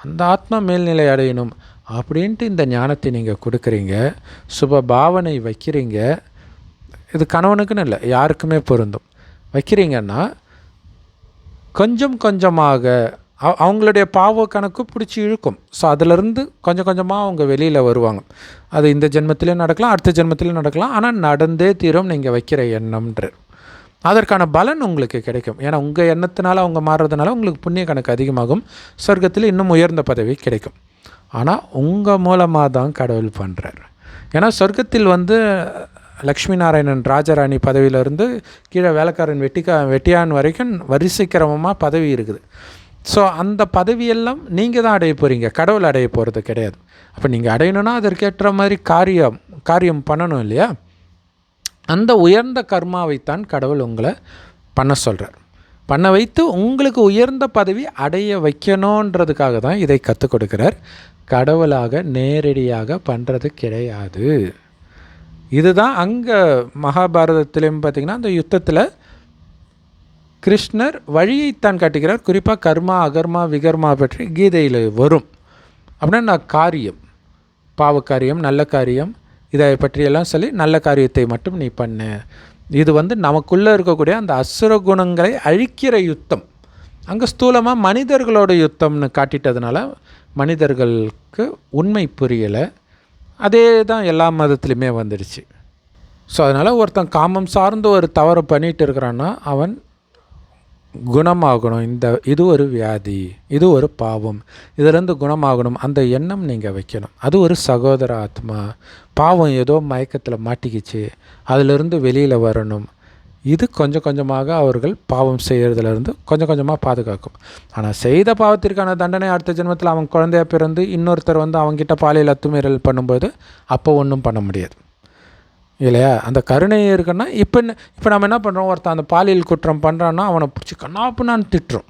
அந்த ஆத்மா மேல்நிலை அடையணும் அப்படின்ட்டு இந்த ஞானத்தை நீங்கள் கொடுக்குறீங்க, சுப பாவனை வைக்கிறீங்க. இது கணவனுக்குன்னு இல்லை, யாருக்குமே பொருந்தும். வைக்கிறீங்கன்னா கொஞ்சம் கொஞ்சமாக அவங்களுடைய பாவ கணக்கு பிடிச்சி இழுக்கும். ஸோ அதிலிருந்து கொஞ்சம் கொஞ்சமாக அவங்க வெளியில் வருவாங்க. அது இந்த ஜென்மத்திலே நடக்கலாம், அடுத்த ஜென்மத்திலே நடக்கலாம், ஆனால் நடந்தே தீரும் நீங்கள் வைக்கிற எண்ணம்ன்ற. அதற்கான பலன் உங்களுக்கு கிடைக்கும். ஏன்னா உங்கள் எண்ணத்தினால அவங்க மாறுறதுனால உங்களுக்கு புண்ணிய கணக்கு அதிகமாகும், சொர்க்கத்தில் இன்னும் உயர்ந்த பதவி கிடைக்கும். ஆனால் உங்கள் மூலமாக தான் கடவுள் பண்ணுறார். ஏன்னா சொர்க்கத்தில் வந்து லக்ஷ்மி நாராயணன் ராஜராணி பதவியிலேருந்து கீழே வேலைக்காரன் வெட்டியான் வரைக்கும் வரிசைக்கிரமமாக பதவி இருக்குது. ஸோ அந்த பதவியெல்லாம் நீங்கள் தான் அடைய போகிறீங்க, கடவுள் அடைய போகிறது கிடையாது. அப்போ நீங்கள் அடையணுன்னா அதற்கேற்ற மாதிரி காரியம் பண்ணணும் இல்லையா? அந்த உயர்ந்த கர்மாவைத்தான் கடவுள் உங்களை பண்ண சொல்கிறார். பண்ண வைத்து உங்களுக்கு உயர்ந்த பதவி அடைய வைக்கணுன்றதுக்காக தான் இதை கற்றுக் கொடுக்குறார். கடவுளாக நேரடியாக பண்ணுறது கிடையாது. இதுதான் அங்கே மகாபாரதத்திலையும் பார்த்திங்கன்னா அந்த யுத்தத்தில் கிருஷ்ணர் வழியைத்தான் காட்டுகிறார். குறிப்பாக கர்மா அகர்மா விகர்மா பற்றி கீதையில் வரும். அப்படின்னா காரியம், பாவ காரியம், நல்ல காரியம், இதை பற்றியெல்லாம் சொல்லி நல்ல காரியத்தை மட்டும் நீ பண்ணு. இது வந்து நமக்குள்ளே இருக்கக்கூடிய அந்த அசுர குணங்களை அழிக்கிற யுத்தம். அங்கே ஸ்தூலமாக மனிதர்களோட யுத்தம்னு காட்டிட்டதுனால மனிதர்களுக்கு உண்மை புரியலை. அதே தான் எல்லா மதத்துலையுமே வந்துடுச்சு. ஸோ அதனால் ஒருத்தன் காமம் சார்ந்து ஒரு தவறு பண்ணிகிட்டு இருக்கிறான்னா அவன் குணமாகணும். இது ஒரு வியாதி, இது ஒரு பாவம், இதிலேருந்து குணமாகணும் அந்த எண்ணம் நீங்கள் வைக்கணும். அது ஒரு சகோதர ஆத்மா. பாவம் ஏதோ மயக்கத்தில் மாட்டிக்கிச்சு, அதிலிருந்து வெளியில் வரணும். இது கொஞ்சம் கொஞ்சமாக அவர்கள் பாவம் செய்கிறதுலேருந்து கொஞ்சம் கொஞ்சமாக பாதுகாக்கும். ஆனால் செய்த பாவத்திற்கான தண்டனை அடுத்த ஜென்மத்தில் அவன் குழந்தையாக பிறந்து இன்னொருத்தர் வந்து அவங்ககிட்ட பாலியல் அத்துமீறல் பண்ணும்போது அப்போ ஒன்றும் பண்ண முடியாது இல்லையா? அந்த கருணை இருக்குன்னா இப்போ நம்ம என்ன பண்ணுறோம், ஒருத்தன் அந்த பாலியல் குற்றம் பண்ணுறான்னா அவனை பிடிச்சி கண்ணாப்புனான்னு திட்டுறோம்.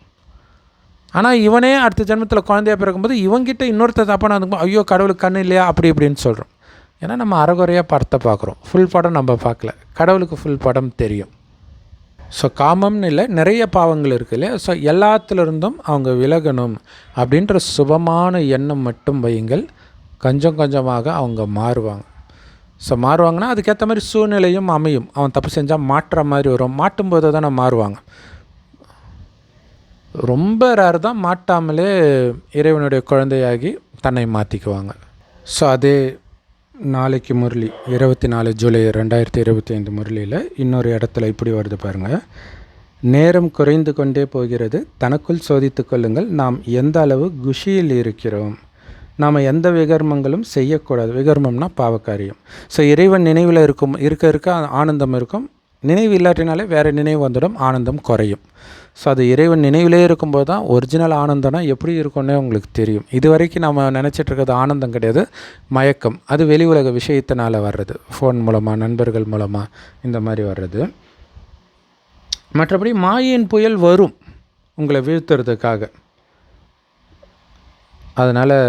ஆனால் இவனே அடுத்த ஜென்மத்தில் குழந்தையாக பிறக்கும்போது இவங்கிட்ட இன்னொருத்தர் தப்பான அதுக்கு ஐயோ கடவுளுக்கு கண்ணு இல்லையா அப்படி இப்படின்னு சொல்கிறோம். ஏன்னா நம்ம அரைகுறையாக படத்தை பார்க்குறோம், ஃபுல் படம் நம்ம பார்க்கல. கடவுளுக்கு ஃபுல் படம் தெரியும். ஸோ காமம்னு இல்லை, நிறைய பாவங்கள் இருக்குது இல்லையா? ஸோ எல்லாத்துலேருந்தும் அவங்க விலகணும் அப்படின்ற சுபமான எண்ணம் மட்டும் வையுங்கள். கொஞ்சம் கொஞ்சமாக அவங்க மாறுவாங்க. ஸோ மாறுவாங்கன்னா அதுக்கேற்ற மாதிரி சூழ்நிலையும் அமையும். அவன் தப்பு செஞ்சால் மாற்றுற மாதிரி வரும். மாட்டும்போது தானே மாறுவாங்க. ரொம்ப ரேர் தான் மாட்டாமலே இறைவனுடைய குழந்தையாகி தன்னை மாற்றிக்குவாங்க. ஸோ அதே நாளைக்கு முரளி 24 ஜூலை 2025 முரளியில் இன்னொரு இடத்துல இப்படி வருது பாருங்கள். நேரம் குறைந்து கொண்டே போகிறது, தனக்குள் சோதித்து கொள்ளுங்கள் நாம் எந்த அளவு குஷியில் இருக்கிறோம். நாம் எந்த விகர்மங்களும் செய்யக்கூடாது. விகர்மம்னா பாவக்காரியம். ஸோ இறைவன் நினைவில் இருக்க ஆனந்தம் இருக்கும். நினைவு இல்லாட்டினாலே வேறு நினைவு வந்துடும், ஆனந்தம் குறையும். ஸோ அது இறைவன் நினைவிலே இருக்கும்போது தான் ஒரிஜினல் ஆனந்தம்னா எப்படி இருக்கும்னே உங்களுக்கு தெரியும். இது வரைக்கும் நம்ம நினச்சிட்டு இருக்கிறது ஆனந்தம் கிடையாது, மயக்கம். அது வெளி உலக விஷயத்தினால் வர்றது, ஃபோன் மூலமாக, நண்பர்கள் மூலமாக, இந்த மாதிரி வர்றது. மற்றபடி மாயின் புயல் வரும் உங்களை வீழ்த்துறதுக்காக. அதனால்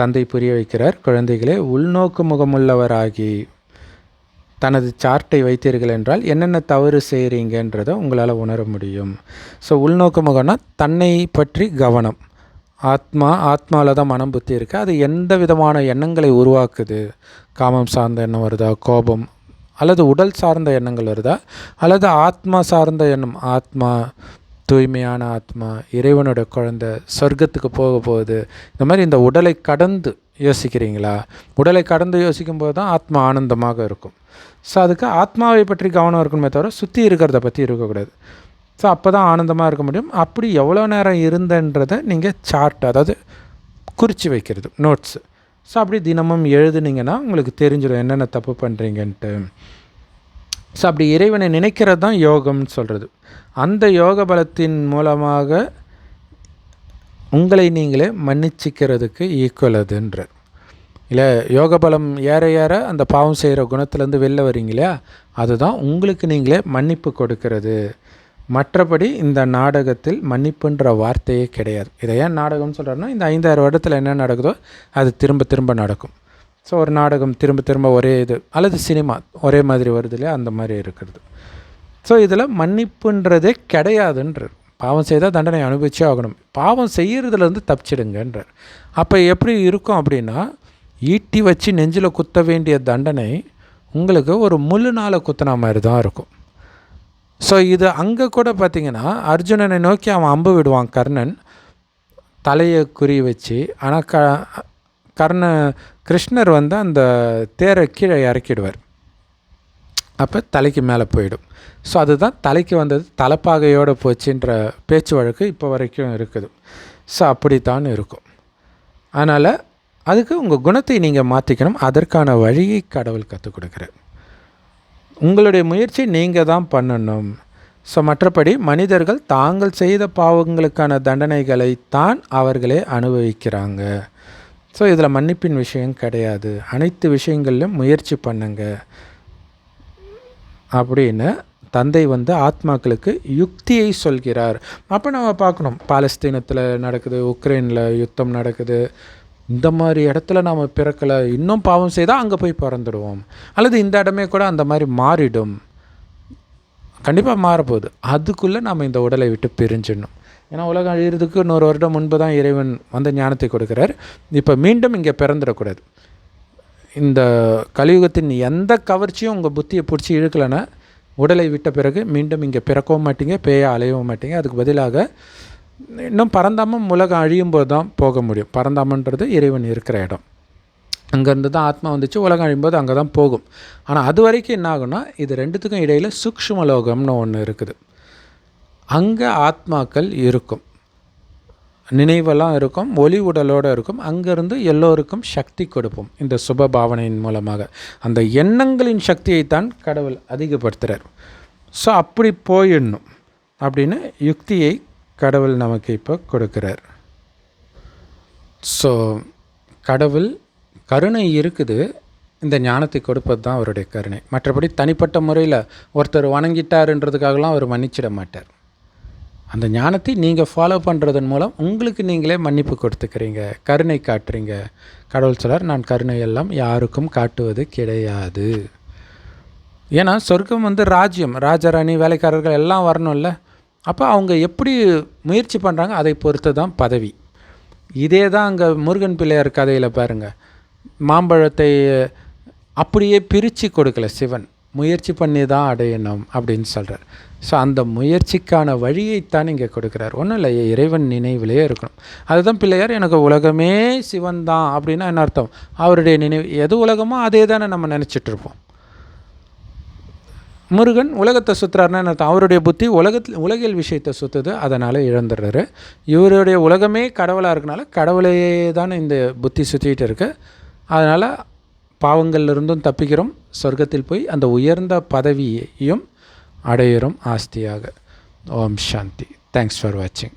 தந்தை புரிய வைக்கிறார், குழந்தைகளே உள்நோக்கு முகமுள்ளவராகி தனது சார்ட்டை வைத்தீர்கள் என்றால் என்னென்ன தவறு செய்கிறீங்கன்றதை உங்களால் உணர முடியும். ஸோ உள்நோக்கு முகம்னா தன்னை பற்றி கவனம். ஆத்மாவில் தான் மனம் புத்தி இருக்குது. அது எந்த விதமான எண்ணங்களை உருவாக்குது. காமம் சார்ந்த எண்ணம் வருதா, கோபம், அல்லது உடல் சார்ந்த எண்ணங்கள் வருதா, அல்லது ஆத்மா சார்ந்த எண்ணம், ஆத்மா தூய்மையான ஆத்மா, இறைவனோட குழந்தை, சொர்க்கத்துக்கு போக போகுது, இந்த மாதிரி இந்த உடலை கடந்து யோசிக்கிறீங்களா? உடலை கடந்து யோசிக்கும்போது தான் ஆத்மா ஆனந்தமாக இருக்கும். ஸோ அதுக்கு ஆத்மாவை பற்றி கவனம் இருக்கணுமே தவிர சுற்றி இருக்கிறத பற்றி இருக்கக்கூடாது. ஸோ அப்போ தான் ஆனந்தமாக இருக்க முடியும். அப்படி எவ்வளோ நேரம் இருந்தன்றதை நீங்கள் சார்ட், அதாவது குறித்து வைக்கிறது, நோட்ஸு. ஸோ அப்படி தினமும் எழுதுனீங்கன்னா உங்களுக்கு தெரிஞ்சிடும் என்னென்ன தப்பு பண்ணுறீங்கன்ட்டு. ஸோ அப்படி இறைவனை நினைக்கிறது தான் யோகம்னு சொல்கிறது. அந்த யோக பலத்தின் மூலமாக உங்களை நீங்களே மன்னிச்சிக்கிறதுக்கு ஈக்குவல் அதுன்ற இல்லை. யோக பலம் ஏற ஏற அந்த பாவம் செய்கிற குணத்துலேருந்து வெளில வரீங்களா, அதுதான் உங்களுக்கு நீங்களே மன்னிப்பு கொடுக்கறது. மற்றபடி இந்த நாடகத்தில் மன்னிப்புன்ற வார்த்தையே கிடையாது. இதை ஏன் நாடகம்னு சொல்கிறேன்னா, இந்த 5000 வருடத்தில் என்ன நடக்குதோ அது திரும்ப திரும்ப நடக்கும். ஸோ ஒரு நாடகம் திரும்ப திரும்ப ஒரே இது, அல்லது சினிமா ஒரே மாதிரி வருது இல்லையா, அந்த மாதிரி இருக்கிறது. ஸோ இதில் மன்னிப்புன்றதே கிடையாதுன்றார். பாவம் செய்தால் தண்டனை அனுபவிச்சே ஆகணும், பாவம் செய்கிறதுலேருந்து தப்பிச்சிடுங்கன்றார். அப்போ எப்படி இருக்கும் அப்படின்னா, ஈட்டி வச்சு நெஞ்சில் குத்த வேண்டிய தண்டனை உங்களுக்கு ஒரு முழு நாளை குத்தின மாதிரி தான் இருக்கும். ஸோ இது அங்கே கூட பார்த்திங்கன்னா, அர்ஜுனனை நோக்கி அவன் அம்பு விடுவான் கர்ணன், தலையை குறி வச்சு. ஆனால் கிருஷ்ணர் வந்து அந்த தேரை கீழே இறக்கிடுவார். அப்போ தலைக்கு மேலே போயிடும். ஸோ அதுதான் தலைக்கு வந்தது தலைப்பாகையோடு போச்சுன்ற பேச்சு வழக்கு இப்போ வரைக்கும் இருக்குது. ஸோ அப்படித்தான் இருக்கும். அதனால் அதுக்கு உங்கள் குணத்தை நீங்கள் மாற்றிக்கணும். அதற்கான வழியை கடவுள் கற்றுக் கொடுக்குறார். உங்களுடைய முயற்சி நீங்கள் தான் பண்ணணும். ஸோ மற்றபடி மனிதர்கள் தாங்கள் செய்த பாவங்களுக்கான தண்டனைகளைத்தான் அவர்களே அனுபவிக்கிறாங்க. ஸோ இதில் மன்னிப்பின் விஷயம் கிடையாது. அனைத்து விஷயங்கள்லையும் முயற்சி பண்ணுங்க அப்படின்னு தந்தை வந்து ஆத்மாக்களுக்கு யுக்தியை சொல்கிறார். அப்போ நம்ம பார்க்கணும், பாலஸ்தீனத்தில் நடக்குது, உக்ரைனில் யுத்தம் நடக்குது, இந்த மாதிரி இடத்துல நாம் பிறக்கலை, இன்னும் பாவம் செய்தால் அங்கே போய் பிறந்துடுவோம், அல்லது இந்த இடமே கூட அந்த மாதிரி மாறிடும். கண்டிப்பாக மாறப்போகுது. அதுக்குள்ளே நாம் இந்த உடலை விட்டு பிரிஞ்சிடணும். ஏன்னா உலகம் அழிகிறதுக்கு 100 வருடம் முன்பு தான் இறைவன் வந்து ஞானத்தை கொடுக்குறார். இப்போ மீண்டும் இங்கே பிறந்துடக்கூடாது. இந்த கலியுகத்தின் எந்த கவர்ச்சியும் உங்கள் புத்தியை பிடிச்சி இழுக்கலைன்னா உடலை விட்ட பிறகு மீண்டும் இங்கே பிறக்கவும் மாட்டீங்க, பேய அலையவும் மாட்டீங்க. அதுக்கு பதிலாக இன்னும் பரந்தாமம் உலகம் அழியும் போது தான் போக முடியும். பரந்தாமன்றது இறைவன் இருக்கிற இடம். அங்கேருந்து தான் ஆத்மா வந்துச்சு, உலகம் அழியும்போது அங்கே தான் போகும். ஆனால் அது வரைக்கும் என்ன ஆகும்னா, இது ரெண்டுத்துக்கும் இடையில் சூக்ஷ்மலோகம்னு ஒன்று இருக்குது. அங்கே ஆத்மாக்கள் இருக்கும், நினைவெல்லாம் இருக்கும், ஒளி உடலோடு இருக்கும். அங்கேருந்து எல்லோருக்கும் சக்தி கொடுப்போம் இந்த சுப பாவனையின் மூலமாக. அந்த எண்ணங்களின் சக்தியைத்தான் கடவுள் அதிகப்படுத்துகிறார். ஸோ அப்படி போயிடணும் அப்படின்னு யுக்தியை கடவுள் நமக்கு இப்போ கொடுக்குறார். ஸோ கடவுள் கருணை இருக்குது, இந்த ஞானத்தை கொடுப்பது தான் அவருடைய கருணை. மற்றபடி தனிப்பட்ட முறையில் ஒருத்தர் வணங்கிட்டாருன்றதுக்காகலாம் அவர் மன்னிச்சிட மாட்டார். அந்த ஞானத்தை நீங்கள் ஃபாலோ பண்ணுறதன் மூலம் உங்களுக்கு நீங்களே மன்னிப்பு கொடுத்துக்கிறீங்க, கருணை காட்டுறீங்க. கடவுள் சொல்கிறார், நான் கருணை எல்லாம் யாருக்கும் காட்டுவது கிடையாது. ஏன்னா சொர்க்கம் வந்து ராஜ்யம், ராஜாராணி, வேலைக்காரர்கள் எல்லாம் வரணும்ல. அப்போ அவங்க எப்படி முயற்சி பண்ணுறாங்க அதை பொறுத்து தான் பதவி. இதே தான் அங்கே முருகன் பிள்ளையார் கதையில் பாருங்கள், மாம்பழத்தை அப்படியே பிரித்து கொடுக்கல சிவன், முயற்சி பண்ணி தான் அடையணும் அப்படின்னு சொல்கிறார். ஸோ அந்த முயற்சிக்கான வழியைத்தான் இங்கே கொடுக்குறார். ஒன்றும் இல்லை, இறைவன் நினைவிலே இருக்கணும். அதுதான் பிள்ளையார் எனக்கு உலகமே சிவன் தான் அப்படின்னா என்ன அர்த்தம்? அவருடைய நினைவு எது உலகமோ அதே தானே நம்ம நினச்சிட்ருப்போம். முருகன் உலகத்தை சுற்றுறாருன்னா அவருடைய புத்தி உலகியல் விஷயத்தை சுற்றுது, அதனால் இழந்துடுறாரு. இவருடைய உலகமே கடவுளாக இருக்கனால கடவுளையே தான் இந்த புத்தி சுற்றிக்கிட்டு இருக்கு. அதனால் பாவங்கள்லிருந்தும் தப்பிக்கிறோம், சொர்க்கத்தில் போய் அந்த உயர்ந்த பதவியையும் அடையிறோம் ஆஸ்தியாக. ஓம் சாந்தி. தேங்க்ஸ் ஃபார் வாட்சிங்.